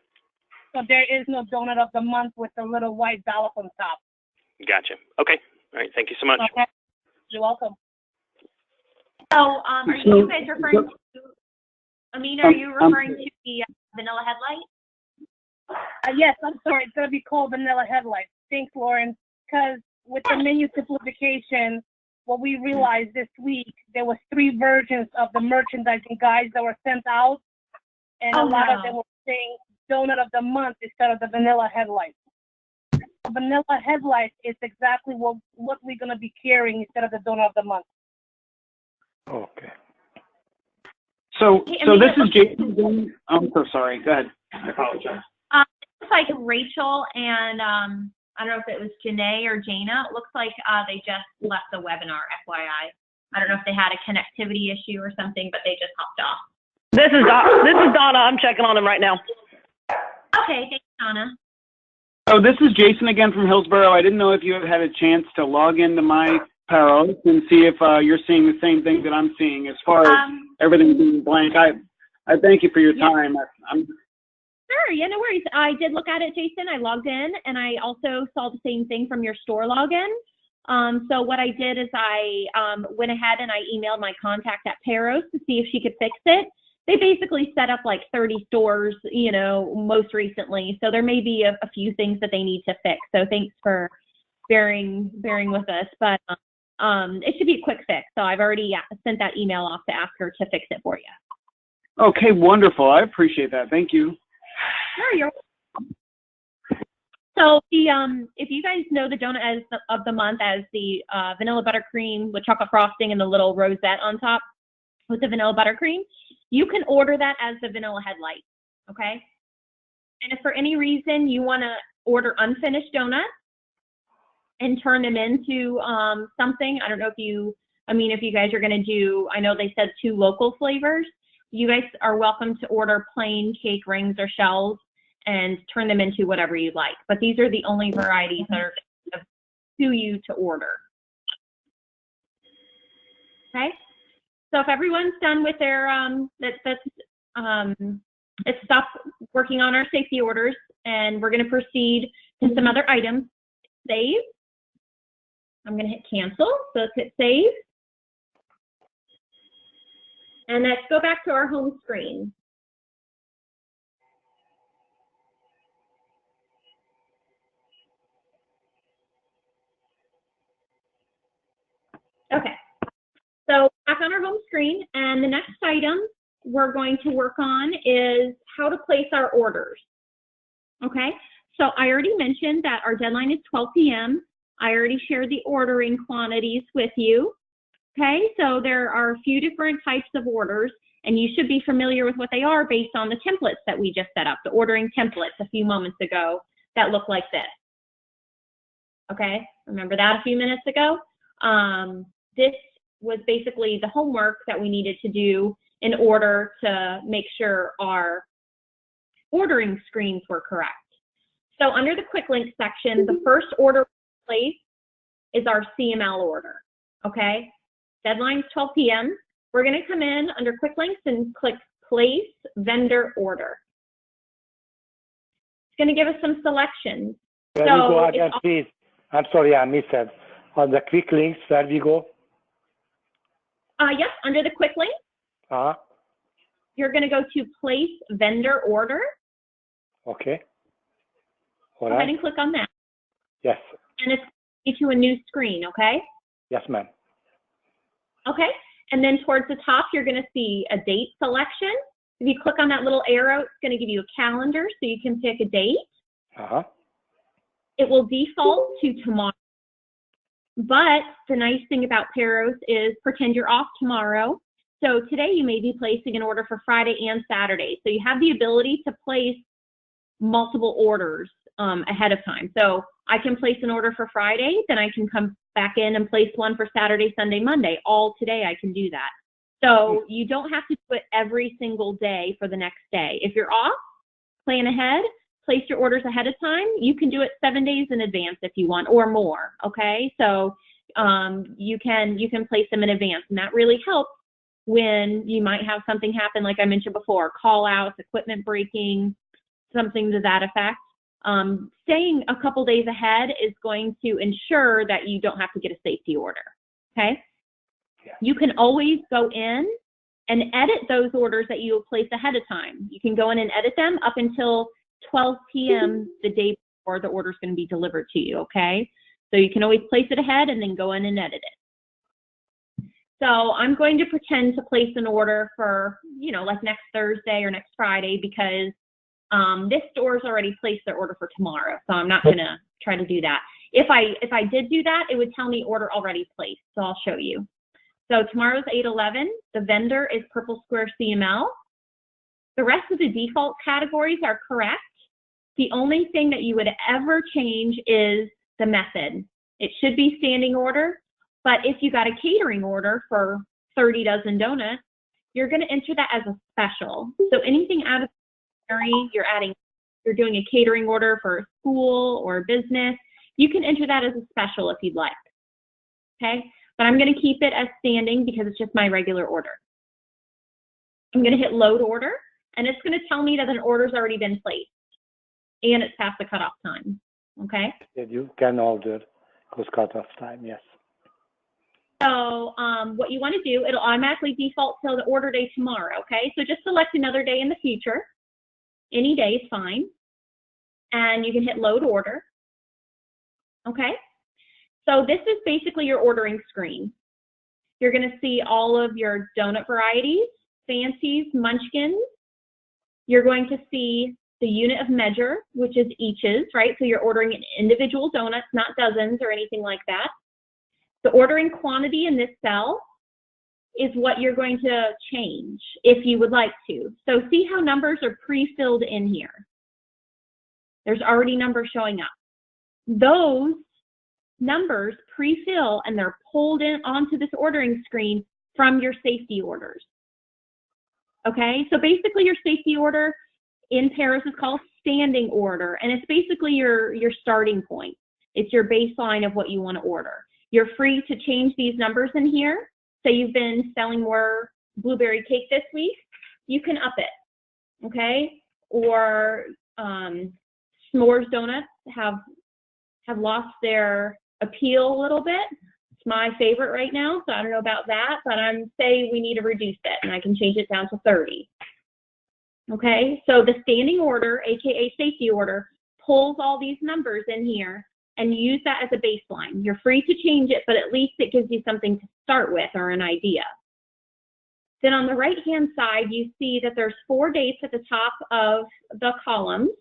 So there is no donut of the month with the little white ballot on top. Gotcha. Okay. All right. Thank you so much. Okay. You're welcome. So are you guys referring to, Amina, are you referring to the vanilla headlight? Yes, I'm sorry. It's going to be called vanilla headlight. Thanks, Lauren. Because with the menu simplification, what we realized this week, there was 3 versions of the merchandising guides that were sent out, and a lot of them were saying donut of the month instead of the vanilla headlight. The vanilla headlight is exactly what we're going to be carrying instead of the donut of the month. Okay. So this is Jason. I'm so sorry. Go ahead. I apologize. It looks like Rachel and I don't know if it was Janae or Jana. It looks like they just left the webinar, FYI. I don't know if they had a connectivity issue or something, but they just hopped off. This is Donna. I'm checking on them right now. Okay, thanks, Donna. Oh, this is Jason again from Hillsborough. I didn't know if you have had a chance to log into my Paros and see if you're seeing the same thing that I'm seeing as far as everything being blank. I thank you for your time. Sure, yeah, no worries. I did look at it, Jason. I logged in, and I also saw the same thing from your store login. So what I did is I went ahead and I emailed my contact at Paros to see if she could fix it. They basically set up like 30 stores, most recently. So there may be a few things that they need to fix. So thanks for bearing with us. But it should be a quick fix. So I've already sent that email off to ask her to fix it for you. Okay, wonderful. I appreciate that. Thank you. Sure, you're welcome. So if you guys know the donut of the month as the vanilla buttercream with chocolate frosting and the little rosette on top with the vanilla buttercream, you can order that as the vanilla headlight, okay? And if for any reason you want to order unfinished donuts and turn them into something, I don't know if you guys are going to do, I know they said 2 local flavors. You guys are welcome to order plain cake rings or shells and turn them into whatever you like. But these are the only varieties that are to you to order. Okay? So if everyone's done with their, let's stop working on our safety orders, and we're going to proceed to some other items. Save. I'm going to hit cancel. So let's hit save. And let's go back to our home screen. Okay, so back on our home screen, and the next item we're going to work on is how to place our orders. Okay, so I already mentioned that our deadline is 12 p.m. I already shared the ordering quantities with you. Okay, so there are a few different types of orders, and you should be familiar with what they are based on the templates that we just set up, the ordering templates a few moments ago that look like this. Okay, remember that a few minutes ago? This was basically the homework that we needed to do in order to make sure our ordering screens were correct. So under the quick link section, the first order place is our CML order, okay? Deadline's 12 p.m. We're gonna come in under quick links and click place vendor order. It's gonna give us some selections. Where we go again, please? I'm sorry, I missed that. On the quick links, where we go? Yes, under the quick link, you're going to go to place vendor order. Okay. All Go right. ahead and click on that. Yes. And it's going to a new screen, okay? Yes, ma'am. Okay. And then towards the top, you're going to see a date selection. If you click on that little arrow, it's going to give you a calendar so you can pick a date. It will default to tomorrow. But the nice thing about Paros is pretend you're off tomorrow. So today you may be placing an order for Friday and Saturday. So you have the ability to place multiple orders ahead of time. So I can place an order for Friday, then I can come back in and place one for Saturday, Sunday, Monday. All today I can do that. So you don't have to do it every single day for the next day. If you're off, plan ahead. Place your orders ahead of time. You can do it 7 days in advance if you want, or more, okay? So you can place them in advance, and that really helps when you might have something happen, like I mentioned before, call outs, equipment breaking, something to that effect. Staying a couple days ahead is going to ensure that you don't have to get a safety order, okay? Yeah. You can always go in and edit those orders that you place ahead of time. You can go in and edit them up until 12 p.m. the day before the order is going to be delivered to you, okay? So you can always place it ahead and then go in and edit it. So I'm going to pretend to place an order for, you know, like next Thursday or next Friday because this store's already placed their order for tomorrow. So I'm not going to try to do that. If I did do that, it would tell me order already placed. So I'll show you. So tomorrow's 8/11. The vendor is Purple Square CML. The rest of the default categories are correct. The only thing that you would ever change is the method. It should be standing order, but if you got a catering order for 30 dozen donuts, you're going to enter that as a special. So anything out of the you're doing a catering order for a school or a business, you can enter that as a special if you'd like. Okay, but I'm going to keep it as standing because it's just my regular order. I'm going to hit load order. And it's going to tell me that an order's already been placed and it's past the cutoff time, okay? You can order because cutoff time, yes. So what you want to do, it'll automatically default till the order day tomorrow, okay? So just select another day in the future. Any day is fine. And you can hit load order, okay? So this is basically your ordering screen. You're going to see all of your donut varieties, fancies, munchkins. You're going to see the unit of measure, which is eaches, right? So you're ordering individual donuts, not dozens or anything like that. The ordering quantity in this cell is what you're going to change if you would like to. So see how numbers are pre-filled in here. There's already numbers showing up. Those numbers pre-fill and they're pulled in onto this ordering screen from your safety orders. Okay, so basically your safety order in Paros is called standing order, and it's basically your starting point. It's your baseline of what you want to order. You're free to change these numbers in here. Say you've been selling more blueberry cake this week, you can up it, okay? Or s'mores donuts have lost their appeal a little bit. my favorite right now, so I don't know about that, but I'm saying we need to reduce it, and I can change it down to 30. Okay, so the standing order, aka safety order, pulls all these numbers in here and use that as a baseline. You're free to change it, but at least it gives you something to start with or an idea. Then on the right-hand side, you see that there's 4 dates at the top of the columns.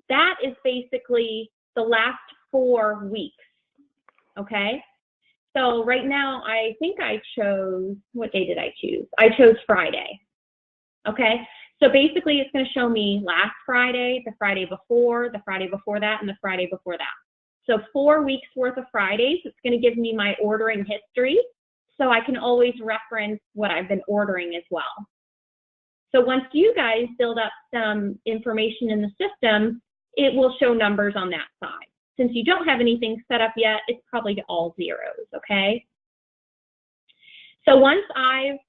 That is basically the last 4 weeks, okay? So right now, I think I chose, what day did I choose? I chose Friday, okay? So basically, it's going to show me last Friday, the Friday before that, and the Friday before that. So 4 weeks worth of Fridays. It's going to give me my ordering history, so I can always reference what I've been ordering as well. So once you guys build up some information in the system, it will show numbers on that side. Since you don't have anything set up yet, it's probably all zeros, okay? So once I've,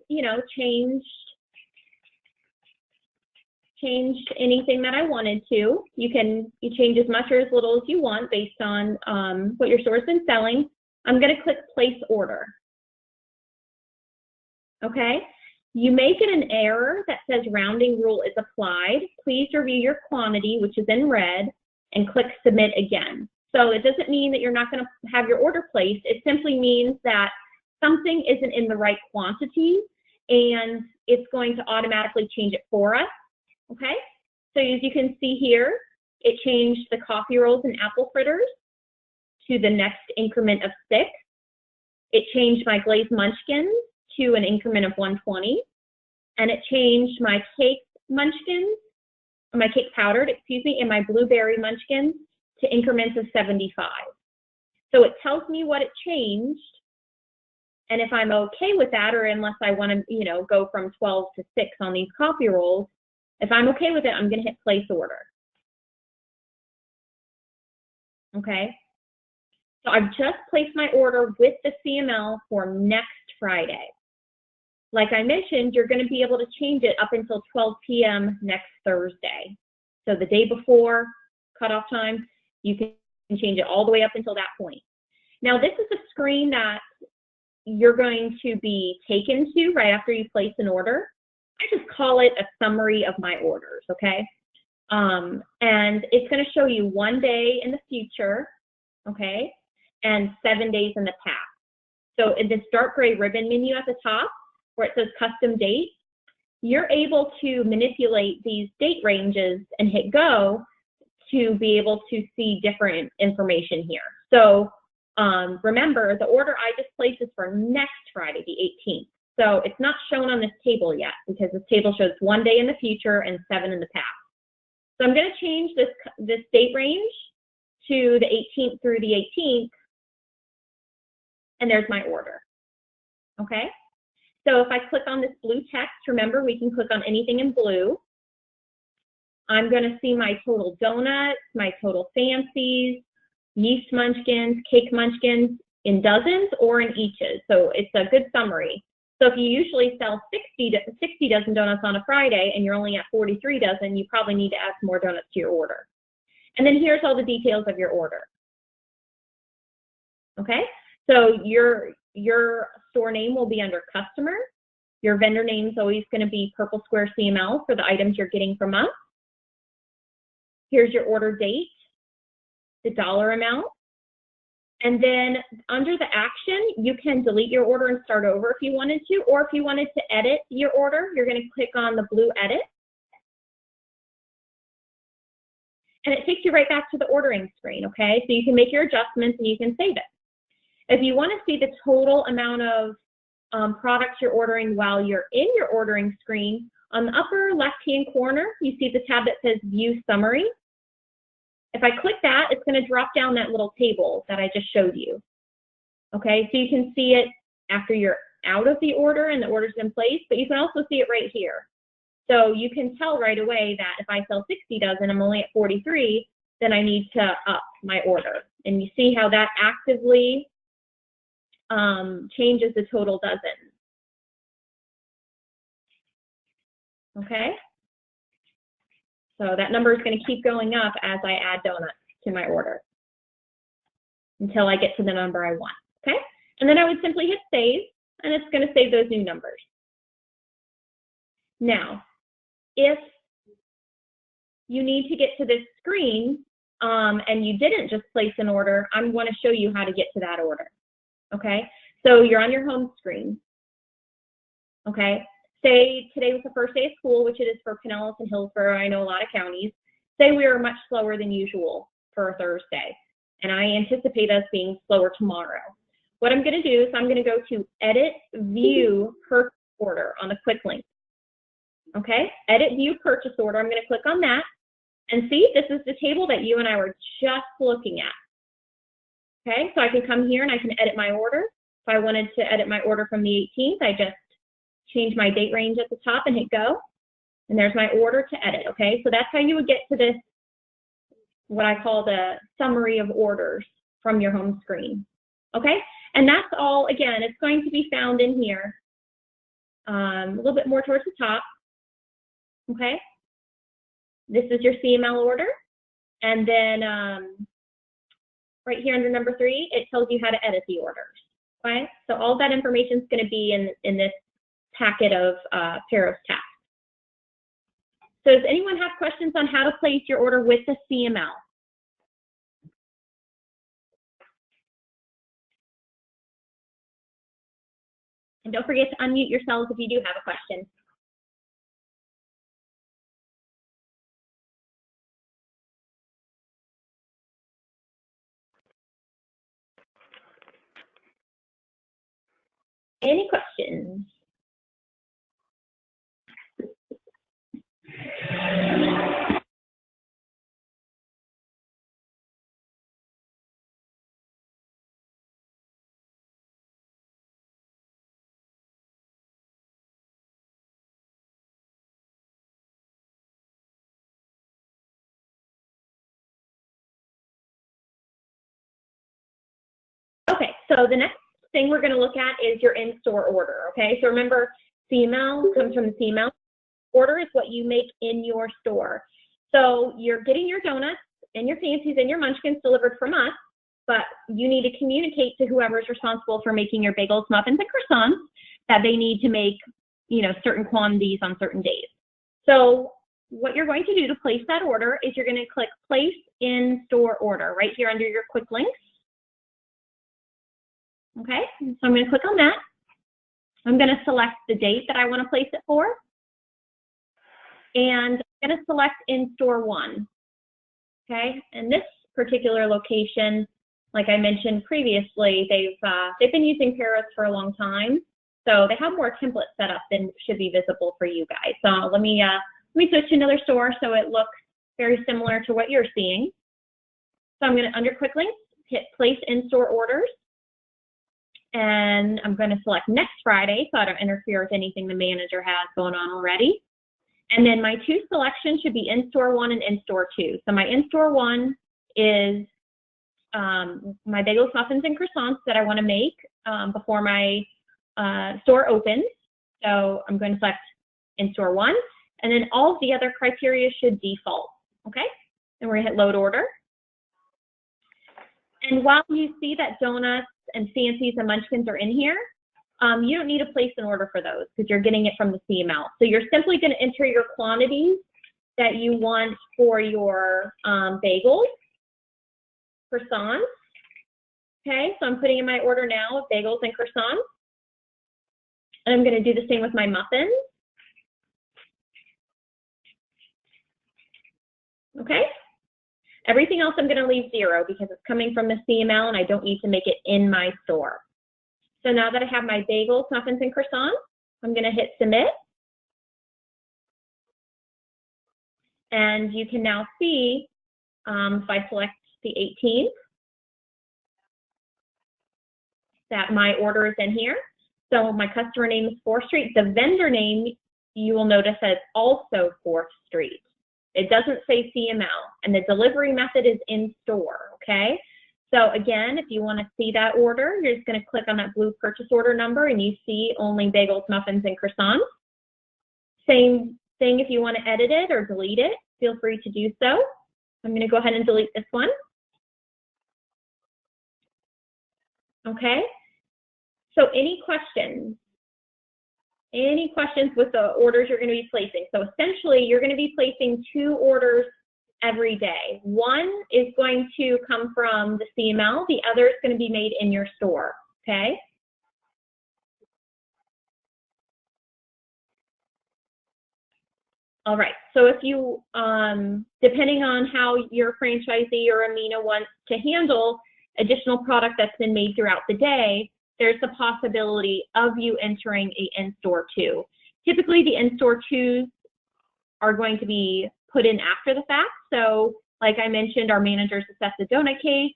changed anything that I wanted to, you change as much or as little as you want based on what your store's been selling. I'm going to click place order. Okay, you may get an error that says rounding rule is applied. Please review your quantity, which is in red, and click submit again. So it doesn't mean that you're not going to have your order placed. It simply means that something isn't in the right quantity, and it's going to automatically change it for us. Okay, so as you can see here, it changed the coffee rolls and apple fritters to the next increment of 6. It changed my glazed munchkins to an increment of 120, and it changed my cake munchkins, my cake powdered, and my blueberry munchkins to increments of 75. So it tells me what it changed, and if I'm okay with that, or unless I want to, go from 12 to 6 on these coffee rolls, if I'm okay with it, I'm going to hit place order. Okay. So I've just placed my order with the CML for next Friday. Like I mentioned, you're going to be able to change it up until 12 p.m. next Thursday. So the day before cutoff time, you can change it all the way up until that point. Now, this is a screen that you're going to be taken to right after you place an order. I just call it a summary of my orders, okay? And it's going to show you 1 day in the future, okay, and 7 days in the past. So in this dark gray ribbon menu at the top, where it says custom date, you're able to manipulate these date ranges and hit go to be able to see different information here. So remember, the order I just placed is for next Friday, the 18th. So it's not shown on this table yet because this table shows 1 day in the future and 7 in the past. So I'm going to change this date range to the 18th through the 18th, and there's my order. Okay? So if I click on this blue text, remember we can click on anything in blue. I'm going to see my total donuts, my total fancies, yeast munchkins, cake munchkins in dozens or in eaches. So it's a good summary. So if you usually sell 60 dozen donuts on a Friday and you're only at 43 dozen, you probably need to add some more donuts to your order. And then here's all the details of your order. Okay, so your store name will be under customer. Your vendor name is always going to be Purple Square CML for the items you're getting from us. Here's your order date, the dollar amount. And then under the action, you can delete your order and start over if you wanted to, or if you wanted to edit your order, you're going to click on the blue edit. And it takes you right back to the ordering screen, okay? So you can make your adjustments and you can save it. If you want to see the total amount of products you're ordering while you're in your ordering screen, on the upper left-hand corner, you see the tab that says View Summary. If I click that, it's going to drop down that little table that I just showed you. Okay, so you can see it after you're out of the order and the order's in place, but you can also see it right here. So you can tell right away that if I sell 60 dozen, I'm only at 43, then I need to up my order. And you see how that actively changes the total dozens. Okay? So that number is going to keep going up as I add donuts to my order until I get to the number I want. Okay? And then I would simply hit save, and it's going to save those new numbers. Now, if you need to get to this screen and you didn't just place an order, I'm going to show you how to get to that order. Okay, so you're on your home screen. Okay, say today was the first day of school, which it is for Pinellas and Hillsborough. I know a lot of counties. Say we are much slower than usual for a Thursday, and I anticipate us being slower tomorrow. What I'm going to do is I'm going to go to Edit View Purchase Order on the quick link. Okay, Edit View Purchase Order. I'm going to click on that, and see, this is the table that you and I were just looking at. Okay, so I can come here and I can edit my order. If I wanted to edit my order from the 18th, I just change my date range at the top and hit go. And there's my order to edit, okay? So that's how you would get to this, what I call the summary of orders from your home screen, okay? And that's all, again, it's going to be found in here, a little bit more towards the top, okay? This is your CML order. And then right here under number 3, it tells you how to edit the orders, okay? So all that information is going to be in this packet of Paros tasks. So does anyone have questions on how to place your order with the CML? And don't forget to unmute yourselves if you do have a question. Any questions? Okay, so the next thing we're going to look at is your in-store order, okay? So remember, CML comes from the CML. Order is what you make in your store. So you're getting your donuts and your fancies and your munchkins delivered from us, but you need to communicate to whoever is responsible for making your bagels, muffins, and croissants that they need to make, you know, certain quantities on certain days. So what you're going to do to place that order is you're going to click Place in-Store Order right here under your quick links. Okay, so I'm going to click on that. I'm going to select the date that I want to place it for. And I'm going to select in-store 1. Okay, and this particular location, like I mentioned previously, they've been using Paros for a long time, so they have more templates set up than should be visible for you guys. So let me switch to another store so it looks very similar to what you're seeing. So I'm going to, under quick links, hit Place in-Store Orders. And I'm going to select next Friday so I don't interfere with anything the manager has going on already. And then my 2 selections should be in-store 1 and in-store 2. So my in-store 1 is my bagels, muffins, and croissants that I want to make before my store opens. So I'm going to select in-store 1. And then all of the other criteria should default. Okay? And we're going to hit Load Order. And while you see that donuts and fancies and munchkins are in here, you don't need to place an order for those because you're getting it from the CML. So you're simply going to enter your quantities that you want for your bagels, croissants. Okay, so I'm putting in my order now of bagels and croissants. And I'm going to do the same with my muffins. Okay. Everything else I'm going to leave 0 because it's coming from the CML and I don't need to make it in my store. So now that I have my bagels, muffins, and croissants, I'm going to hit Submit. And you can now see, if I select the 18th, that my order is in here. So my customer name is 4th Street. The vendor name, you will notice, says also 4th Street. It doesn't say CML, and the delivery method is in store, okay? So again, if you want to see that order, you're just going to click on that blue purchase order number and you see only bagels, muffins, and croissants. Same thing if you want to edit it or delete it, feel free to do so. I'm going to go ahead and delete this one. Okay, So any questions? Any questions with the orders you're going to be placing? So essentially, you're going to be placing 2 orders every day. One is going to come from the CML. The other is going to be made in your store, okay? All right, so if you, depending on how your franchisee or Amina wants to handle additional product that's been made throughout the day, there's the possibility of you entering a in-store 2. Typically, the in-store 2s are going to be put in after the fact. So like I mentioned, our managers assess the donut case,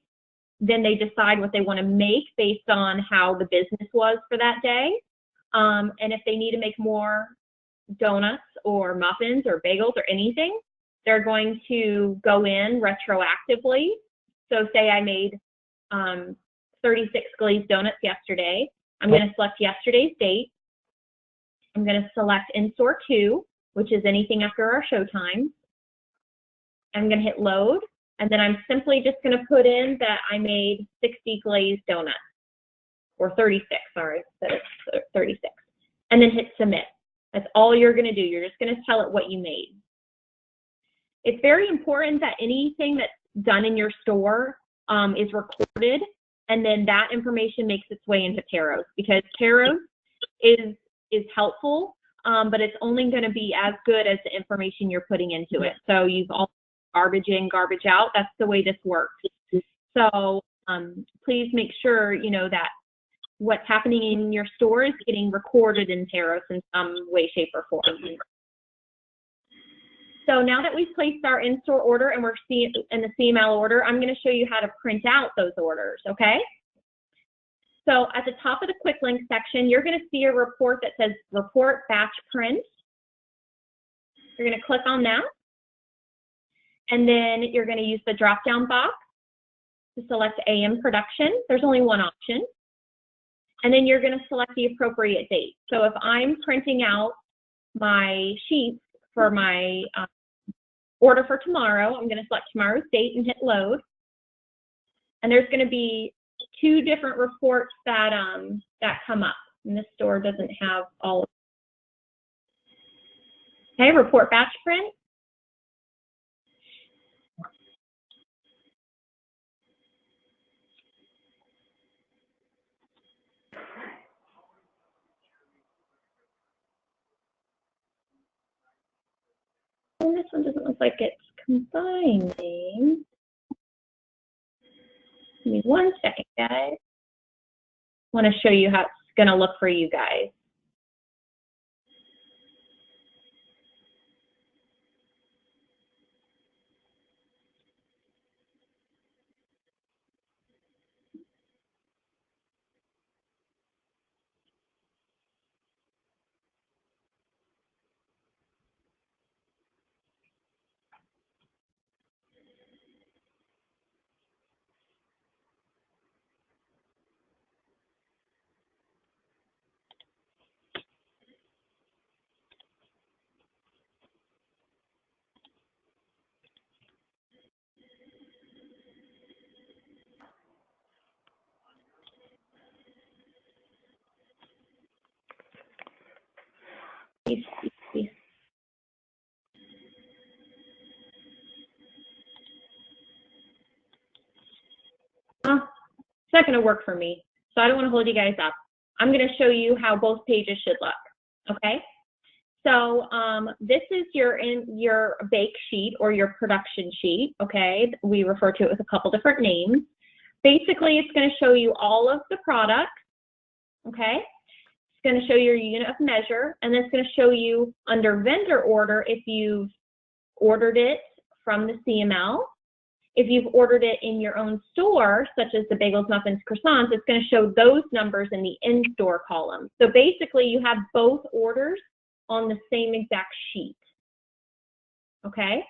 then they decide what they want to make based on how the business was for that day. And if they need to make more donuts or muffins or bagels or anything, they're going to go in retroactively. So say I made 36 glazed donuts yesterday. I'm going to select yesterday's date. I'm going to select in-store 2, which is anything after our show time. I'm going to hit load, and then I'm simply just going to put in that I made 60 glazed donuts, or 36, sorry, that it's 36, and then hit submit. That's all you're going to do. You're just going to tell it what you made. It's very important that anything that's done in your store is recorded, and then that information makes its way into Paros, because Paros is helpful, but it's only going to be as good as the information you're putting into it. So you've all garbage in, garbage out. That's the way this works. So please make sure you know that what's happening in your store is getting recorded in Paros in some way, shape, or form. So now that we've placed our in-store order and we're seeing in the CML order, I'm going to show you how to print out those orders, okay? So at the top of the quick link section, you're going to see a report that says Report Batch Print. You're going to click on that. And then you're going to use the drop-down box to select AM Production. There's only one option. And then you're going to select the appropriate date. So if I'm printing out my sheets for my order for tomorrow, I'm going to select tomorrow's date and hit load. And there's going to be 2 different reports that that come up. And this store doesn't have all of them. Okay, report batch print. And this one doesn't look like it's combining. Give me 1 second, guys. I want to show you how it's going to look for you guys. It's not going to work for me, so I don't want to hold you guys up. I'm going to show you how both pages should look, okay? So this is your bake sheet or your production sheet, okay? We refer to it with a couple different names. Basically, it's going to show you all of the products, okay? It's going to show your unit of measure, and then it's going to show you under vendor order if you've ordered it from the CML. If you've ordered it in your own store, such as the bagels, muffins, croissants, it's going to show those numbers in the in-store column. So basically, you have both orders on the same exact sheet, okay?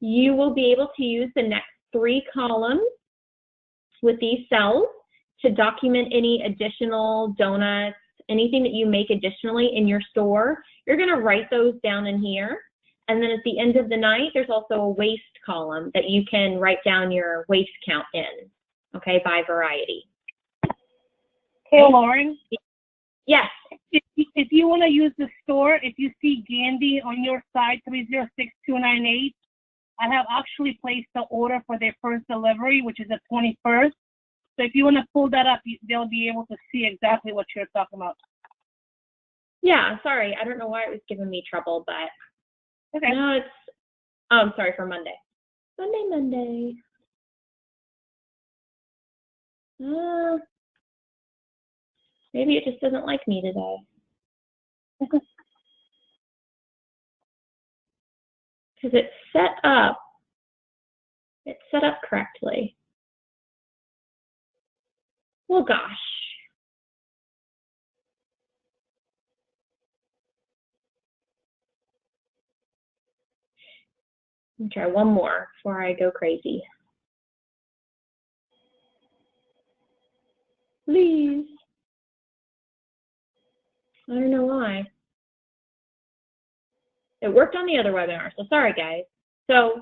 You will be able to use the next 3 columns with these cells to document any additional donuts, anything that you make additionally in your store. You're going to write those down in here. And then at the end of the night, there's also a waste column that you can write down your waste count in, okay, by variety. Hey, Lauren. Yes. If you want to use the store, if you see Gandhi on your side, 306298, I have actually placed the order for their first delivery, which is the 21st. So if you want to pull that up, they'll be able to see exactly what you're talking about. Yeah, sorry. I don't know why it was giving me trouble, but okay. No, it's, oh, I'm sorry, for Monday. Monday. Maybe it just doesn't like me today. Because it's set up correctly. Well, gosh. Let me try one more before I go crazy. Please. I don't know why. It worked on the other webinar, so sorry, guys. So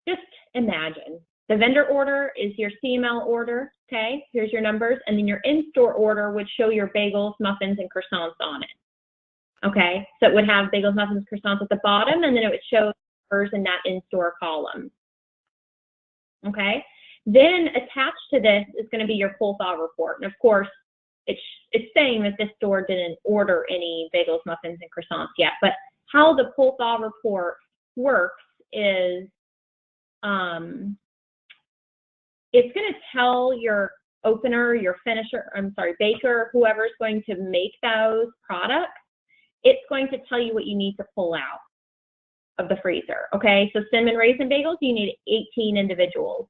just imagine the vendor order is your CML order, okay? Here's your numbers, and then your in-store order would show your bagels, muffins, and croissants on it, okay? So it would have bagels, muffins, croissants at the bottom, and then it would show numbers in that in-store column, okay? Then attached to this is going to be your pull thaw report, and of course, it's saying that this store didn't order any bagels, muffins, and croissants yet, but how the pull thaw report works is it's going to tell your opener, your finisher, baker, whoever's going to make those products, it's going to tell you what you need to pull out of the freezer, okay? So cinnamon raisin bagels, you need 18 individuals.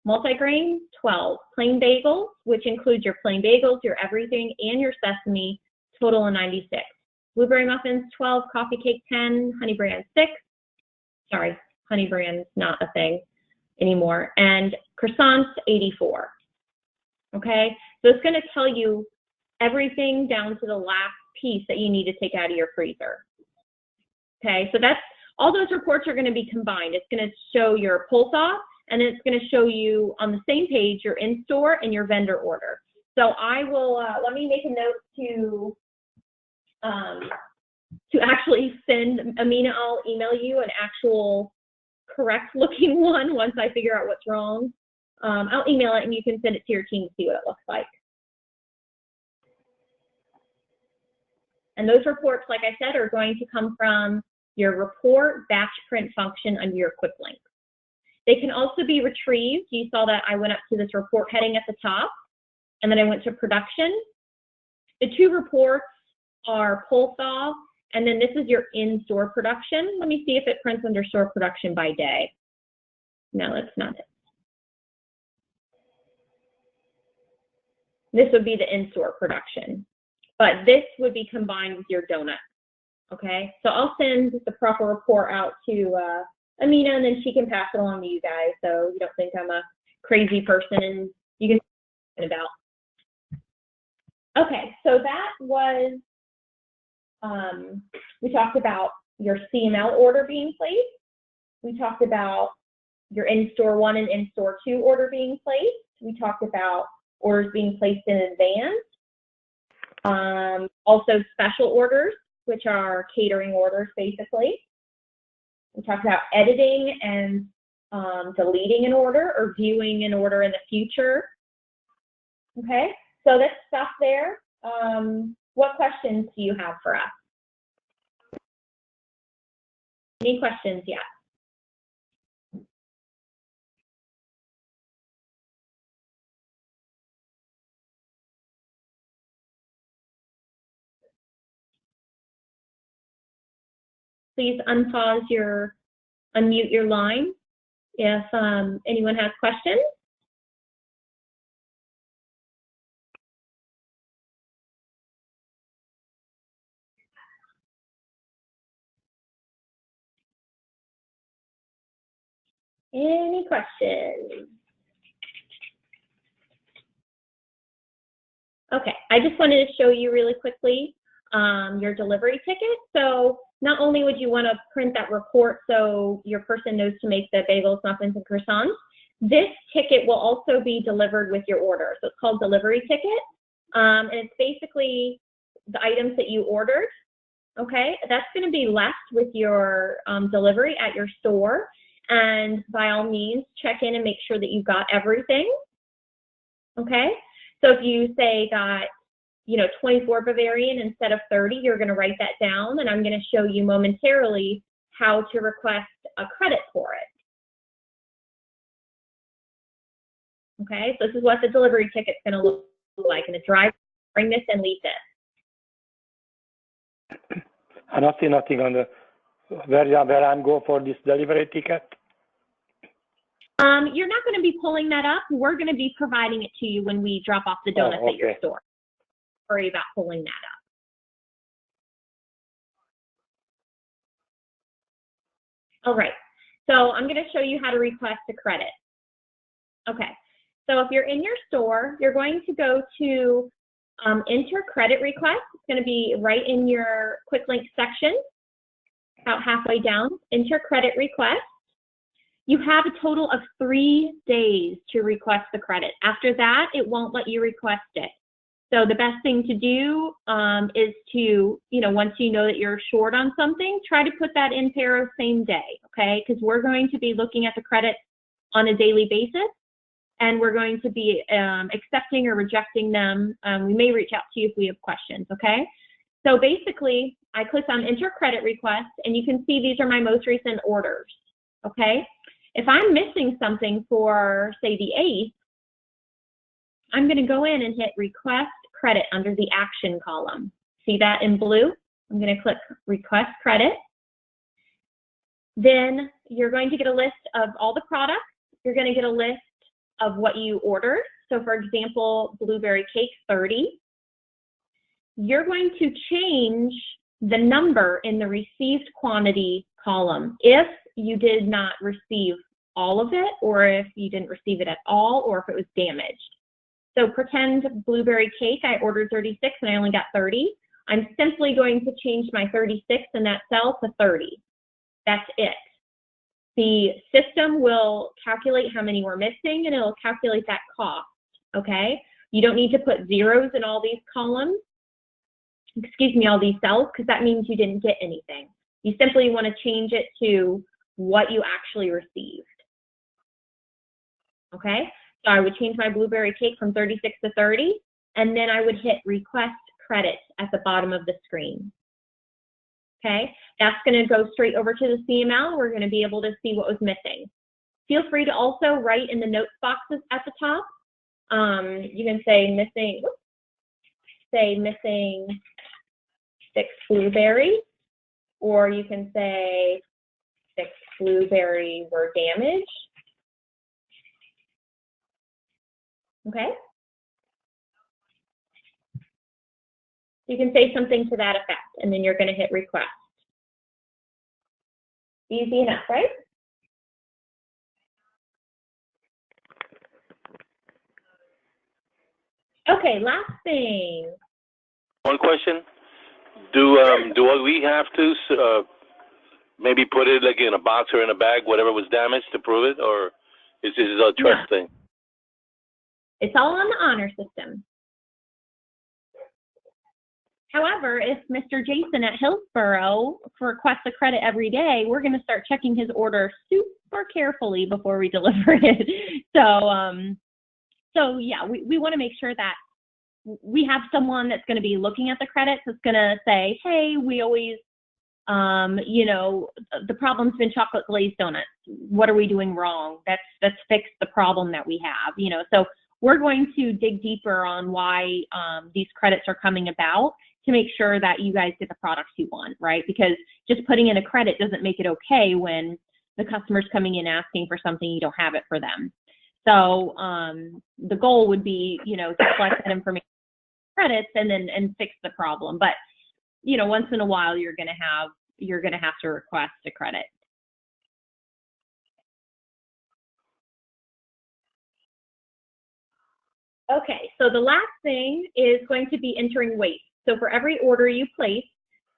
Multigrain, 12. Plain bagels, which includes your plain bagels, your everything, and your sesame, total of 96. Blueberry muffins, 12. Coffee cake, 10. Honey brand, 6. Sorry, honey brand's not a thing anymore. And croissants, 84. Okay, so it's going to tell you everything down to the last piece that you need to take out of your freezer. Okay, so that's all those reports are going to be combined. It's going to show your pull thaw, and it's going to show you on the same page your in-store and your vendor order. So I will, let me make a note to actually send, Amina, I'll email you an actual correct looking one once I figure out what's wrong. I'll email it and you can send it to your team to see what it looks like. And those reports, like I said, are going to come from your report batch print function under your quick links. They can also be retrieved. You saw that I went up to this report heading at the top, and then I went to production. The two reports are pull thaw, and then this is your in-store production. Let me see if it prints under store production by day. No, that's not it. This would be the in-store production, but this would be combined with your donut, okay? So I'll send the proper report out to Amina, and then she can pass it along to you guys so you don't think I'm a crazy person and you can think about. Okay, so that was, we talked about your CML order being placed. We talked about your in-store 1 and in-store 2 order being placed. We talked about orders being placed in advance. Also special orders, which are catering orders basically. We talked about editing and deleting an order or viewing an order in the future. Okay, so that's stuff there. What questions do you have for us? Any questions yet? Please unmute your line if anyone has questions. Any questions? Okay, I just wanted to show you really quickly your delivery ticket. So not only would you want to print that report so your person knows to make the bagels, muffins, and croissants, this ticket will also be delivered with your order. So it's called delivery ticket. And it's basically the items that you ordered. Okay, that's going to be left with your delivery at your store. And by all means, check in and make sure that you got everything. Okay, so if you say got, 24 Bavarian instead of 30, you're going to write that down, and I'm going to show you momentarily how to request a credit for it. Okay, so this is what the delivery ticket's going to look like, and the driver bring this and leave this. I don't see nothing on the where I'm go for this delivery ticket. You're not going to be pulling that up. We're going to be providing it to you when we drop off the donuts at your store. Don't worry about pulling that up. All right, so I'm going to show you how to request a credit. Okay, so if you're in your store, you're going to go to enter credit request. It's going to be right in your quick link section, about halfway down. Enter credit request. You have a total of 3 days to request the credit. After that, it won't let you request it. So the best thing to do is to, once you know that you're short on something, try to put that in Paros same day, okay? Because we're going to be looking at the credit on a daily basis, and we're going to be accepting or rejecting them. We may reach out to you if we have questions, okay? So basically, I click on enter credit request, and you can see these are my most recent orders, okay? If I'm missing something for, say, the 8th, I'm going to go in and hit request credit under the action column. See that in blue? I'm going to click request credit. Then you're going to get a list of all the products. You're going to get a list of what you ordered. So for example, blueberry cake 30. You're going to change the number in the received quantity column if you did not receive all of it, or if you didn't receive it at all, or if it was damaged. So pretend blueberry cake, I ordered 36 and I only got 30. I'm simply going to change my 36 in that cell to 30. That's it. The system will calculate how many we're missing, and it'll calculate that cost, okay? You don't need to put zeros in all these columns, all these cells, because that means you didn't get anything. You simply want to change it to what you actually received, okay? So I would change my blueberry cake from 36 to 30, and then I would hit request credit at the bottom of the screen. Okay, that's going to go straight over to the CML. We're going to be able to see what was missing. Feel free to also write in the notes boxes at the top. You can say missing 6 blueberries, or you can say 6 blueberries were damaged. Okay. You can say something to that effect, and then you're going to hit request. Easy enough, right? Okay, last thing. One question. Do we have to maybe put it like in a box or in a bag, whatever was damaged, to prove it, or is this a trust thing? It's all on the honor system. However, if Mr. Jason at Hillsborough requests a credit every day, we're going to start checking his order super carefully before we deliver it. So yeah, we want to make sure that we have someone that's going to be looking at the credits that's going to say, hey, we always, the problem's been chocolate glazed donuts. What are we doing wrong? Let's fix the problem that we have, So we're going to dig deeper on why these credits are coming about, to make sure that you guys get the products you want, right? Because just putting in a credit doesn't make it okay when the customer's coming in asking for something you don't have it for them. So the goal would be, to collect that information, credits, and fix the problem. But once in a while, you're gonna have to request a credit. Okay, so the last thing is going to be entering waste. So for every order you place,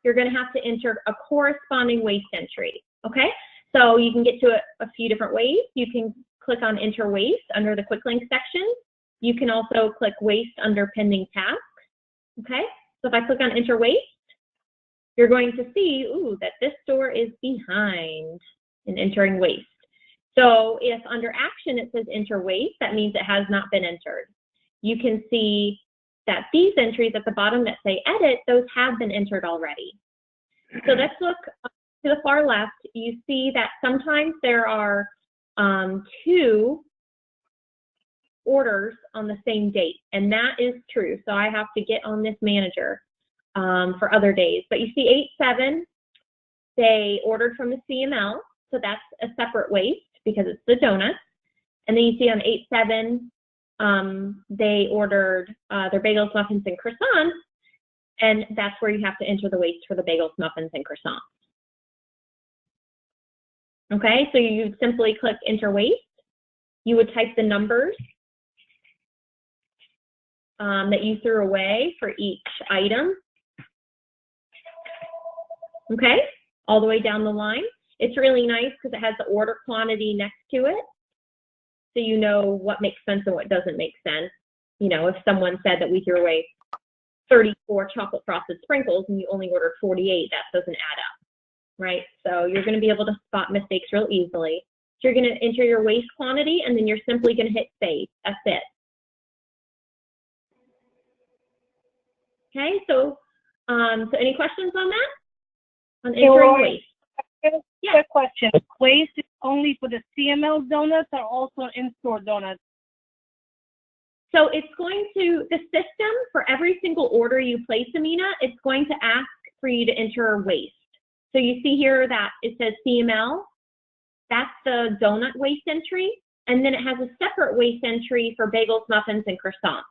you're going to have to enter a corresponding waste entry, okay? So you can get to it a few different ways. You can click on enter waste under the quick link section. You can also click waste under pending tasks. Okay, so if I click on enter waste, you're going to see, ooh, that this store is behind in entering waste. So if under action it says enter waste, that means it has not been entered. You can see that these entries at the bottom that say edit, those have been entered already. So let's look to the far left. You see that sometimes there are 2 orders on the same date, and that is true. So I have to get on this manager for other days. But you see 8-7, they ordered from the CML, so that's a separate waste because it's the donuts. And then you see on 8-7, they ordered their bagels, muffins, and croissants, and that's where you have to enter the waste for the bagels, muffins, and croissants. Okay, so you would simply click enter waste. You would type the numbers that you threw away for each item. Okay, all the way down the line. It's really nice because it has the order quantity next to it, so you know what makes sense and what doesn't make sense. You know, if someone said that we threw away 34 chocolate frosted sprinkles and you only ordered 48, that doesn't add up, right? So you're going to be able to spot mistakes real easily. So you're going to enter your waste quantity, and then you're simply going to hit save. That's it. Okay, so any questions on that? On entering waste? Yeah. Quick question. Waste is only for the CML donuts or also in-store donuts? So it's going to, the system for every single order you place, Amina, it's going to ask for you to enter waste. So you see here that it says CML, that's the donut waste entry, and then it has a separate waste entry for bagels, muffins, and croissants.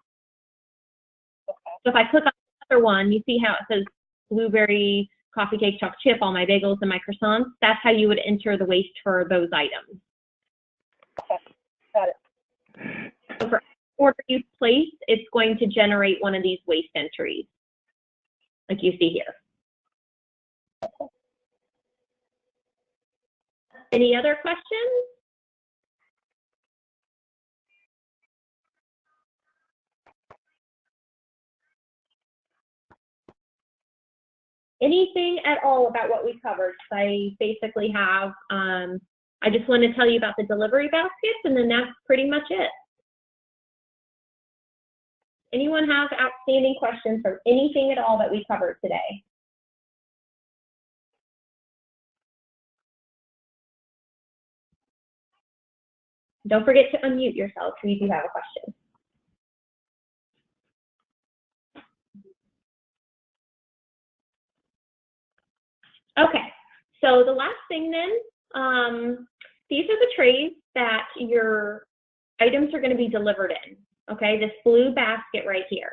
Okay. So if I click on the other one, you see how it says blueberry, coffee cake, chocolate chip, all my bagels and my croissants. That's how you would enter the waste for those items. Okay. Got it. So for order you place, it's going to generate one of these waste entries, like you see here. Any other questions? Anything at all about what we covered? I basically have, I just want to tell you about the delivery baskets, and then that's pretty much it. Anyone have outstanding questions or anything at all that we covered today? Don't forget to unmute yourself if you do have a question. Okay, so the last thing then, these are the trays that your items are going to be delivered in, okay, this blue basket right here.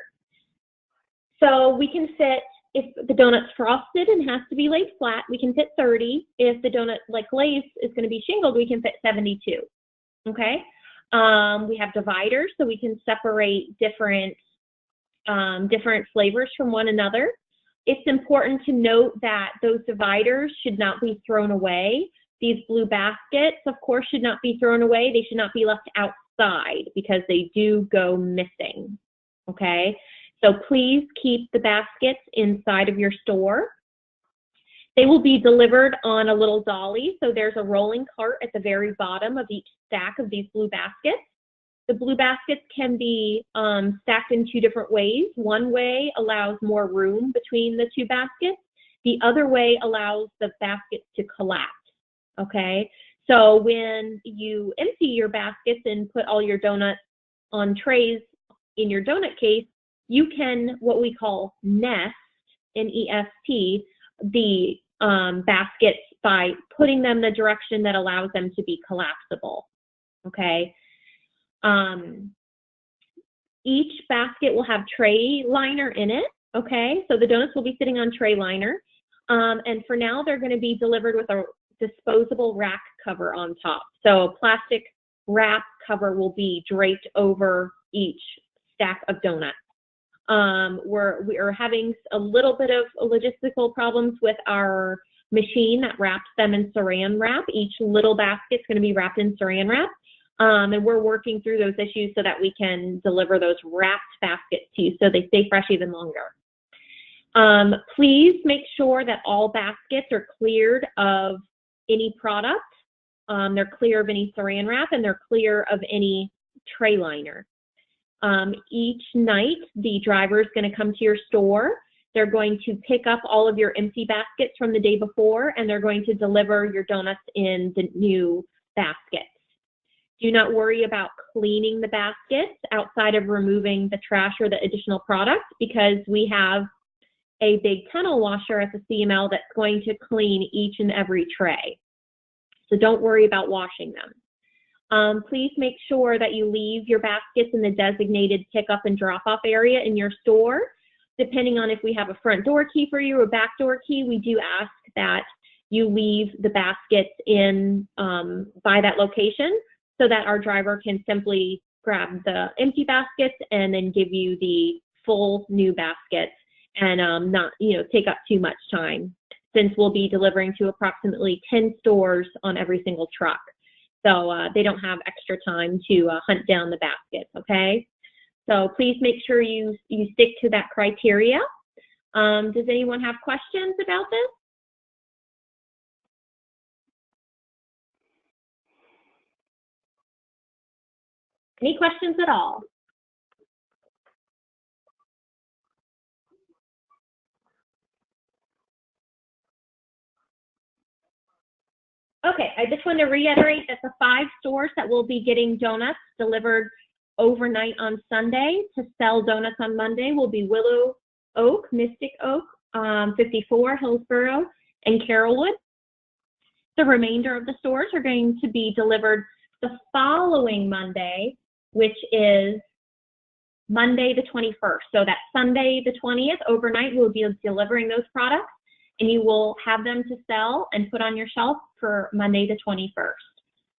So we can fit, if the donut's frosted and has to be laid flat, we can fit 30. If the donut, like glaze, is going to be shingled, we can fit 72, okay? We have dividers, so we can separate different flavors from one another. It's important to note that those dividers should not be thrown away. These blue baskets, of course, should not be thrown away. They should not be left outside because they do go missing, okay? So please keep the baskets inside of your store. They will be delivered on a little dolly, so there's a rolling cart at the very bottom of each stack of these blue baskets. The blue baskets can be stacked in 2 different ways. One way allows more room between the 2 baskets. The other way allows the baskets to collapse, okay? So when you empty your baskets and put all your donuts on trays in your donut case, you can, what we call nest, N-E-S-T, the baskets by putting them the direction that allows them to be collapsible, okay? Each basket will have tray liner in it, okay? So the donuts will be sitting on tray liner. And for now, they're going to be delivered with a disposable rack cover on top. So a plastic wrap cover will be draped over each stack of donuts. We are having a little bit of logistical problems with our machine that wraps them in saran wrap. Each little basket is going to be wrapped in saran wrap. And we're working through those issues so that we can deliver those wrapped baskets to you so they stay fresh even longer. Please make sure that all baskets are cleared of any product. They're clear of any saran wrap, and they're clear of any tray liner. Each night, the driver is going to come to your store. They're going to pick up all of your empty baskets from the day before, and they're going to deliver your donuts in the new baskets. Do not worry about cleaning the baskets outside of removing the trash or the additional product, because we have a big tunnel washer at the CML that's going to clean each and every tray. So don't worry about washing them. Please make sure that you leave your baskets in the designated pickup and drop-off area in your store. Depending on if we have a front door key for you or back door key, we do ask that you leave the baskets in by that location so that our driver can simply grab the empty baskets and then give you the full new baskets and not, take up too much time, since we'll be delivering to approximately 10 stores on every single truck. So they don't have extra time to hunt down the baskets, okay? So please make sure you stick to that criteria. Does anyone have questions about this? Any questions at all? Okay, I just want to reiterate that the 5 stores that will be getting donuts delivered overnight on Sunday to sell donuts on Monday will be Willow Oak, Mystic Oak, 54, Hillsborough, and Carrollwood. The remainder of the stores are going to be delivered the following Monday, which is Monday the 21st. So that Sunday the 20th, overnight, we'll be delivering those products, and you will have them to sell and put on your shelf for Monday the 21st.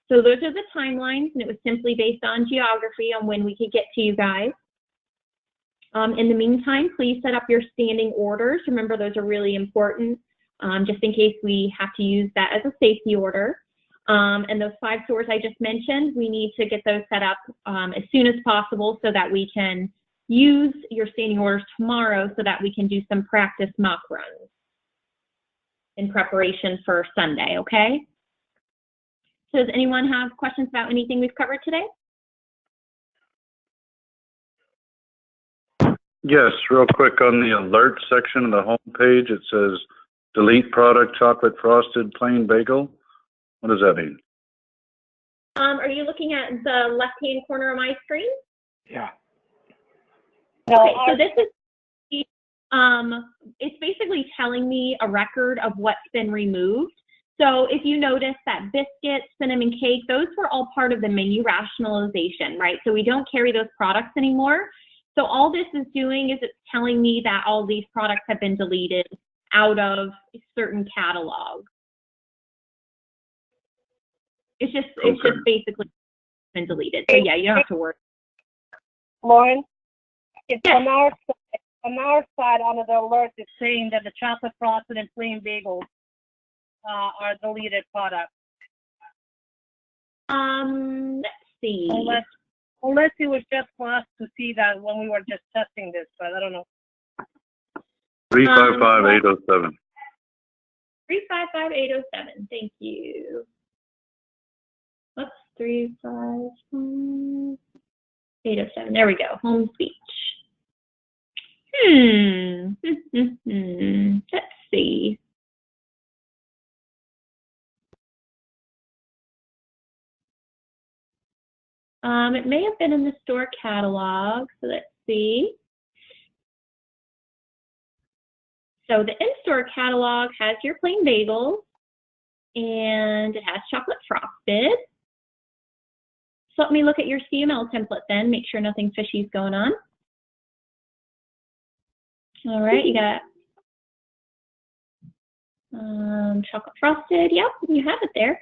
So those are the timelines, and it was simply based on geography on when we could get to you guys. In the meantime, please set up your standing orders. Remember, those are really important, just in case we have to use that as a safety order. And those 5 stores I just mentioned, we need to get those set up as soon as possible so that we can use your standing orders tomorrow so that we can do some practice mock runs in preparation for Sunday, okay? So does anyone have questions about anything we've covered today? Yes, real quick, on the alert section of the home page, it says delete product chocolate frosted plain bagel. What does that mean? Are you looking at the left-hand corner of my screen? Yeah. Okay, so this is it's basically telling me a record of what's been removed. So if you notice that biscuits, cinnamon cake, those were all part of the menu rationalization, right? So we don't carry those products anymore. So all this is doing is it's telling me that all these products have been deleted out of certain catalogs. It's just basically been deleted. So yeah, you don't have to worry. Lauren, it's on our side under the alert, it's saying that the chocolate frosted and plain bagels are deleted products. Let's see. Unless it was just for us to see that when we were just testing this, but I don't know. 355807. 355807. Thank you. Oops, 355807. There we go. Home speech. Let's see. It may have been in the store catalog, so let's see. So the in-store catalog has your plain bagels, and it has chocolate frosted. So let me look at your CML template then, make sure nothing fishy is going on. All right, you got chocolate frosted. Yep, you have it there.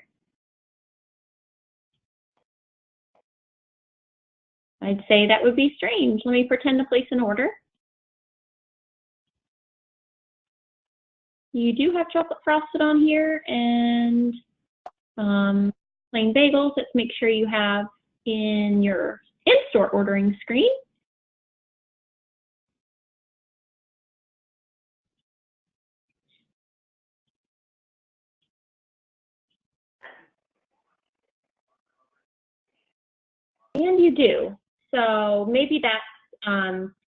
I'd say that would be strange. Let me pretend to place an order. You do have chocolate frosted on here and plain bagels. Let's make sure you have in your in-store ordering screen. And you do. So maybe that's,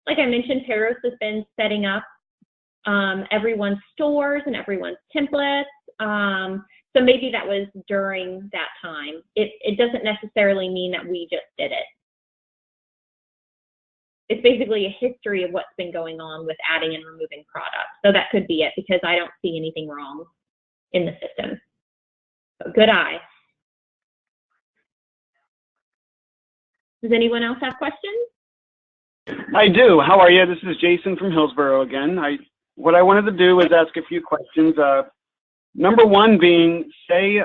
like I mentioned, Paros has been setting up everyone's stores and everyone's templates. So maybe that was during that time. It doesn't necessarily mean that we just did it. It's basically a history of what's been going on with adding and removing products. So that could be it, because I don't see anything wrong in the system. So good eye. Does anyone else have questions? I do. How are you? This is Jason from Hillsborough again. What I wanted to do was ask a few questions. Number one being, say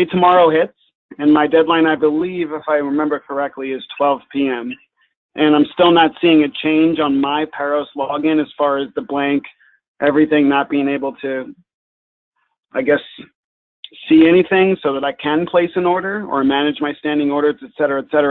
tomorrow hits, and my deadline, I believe, if I remember correctly, is 12 p.m. And I'm still not seeing a change on my Paros login as far as the blank, everything not being able to, I guess, see anything so that I can place an order or manage my standing orders, et cetera, et cetera.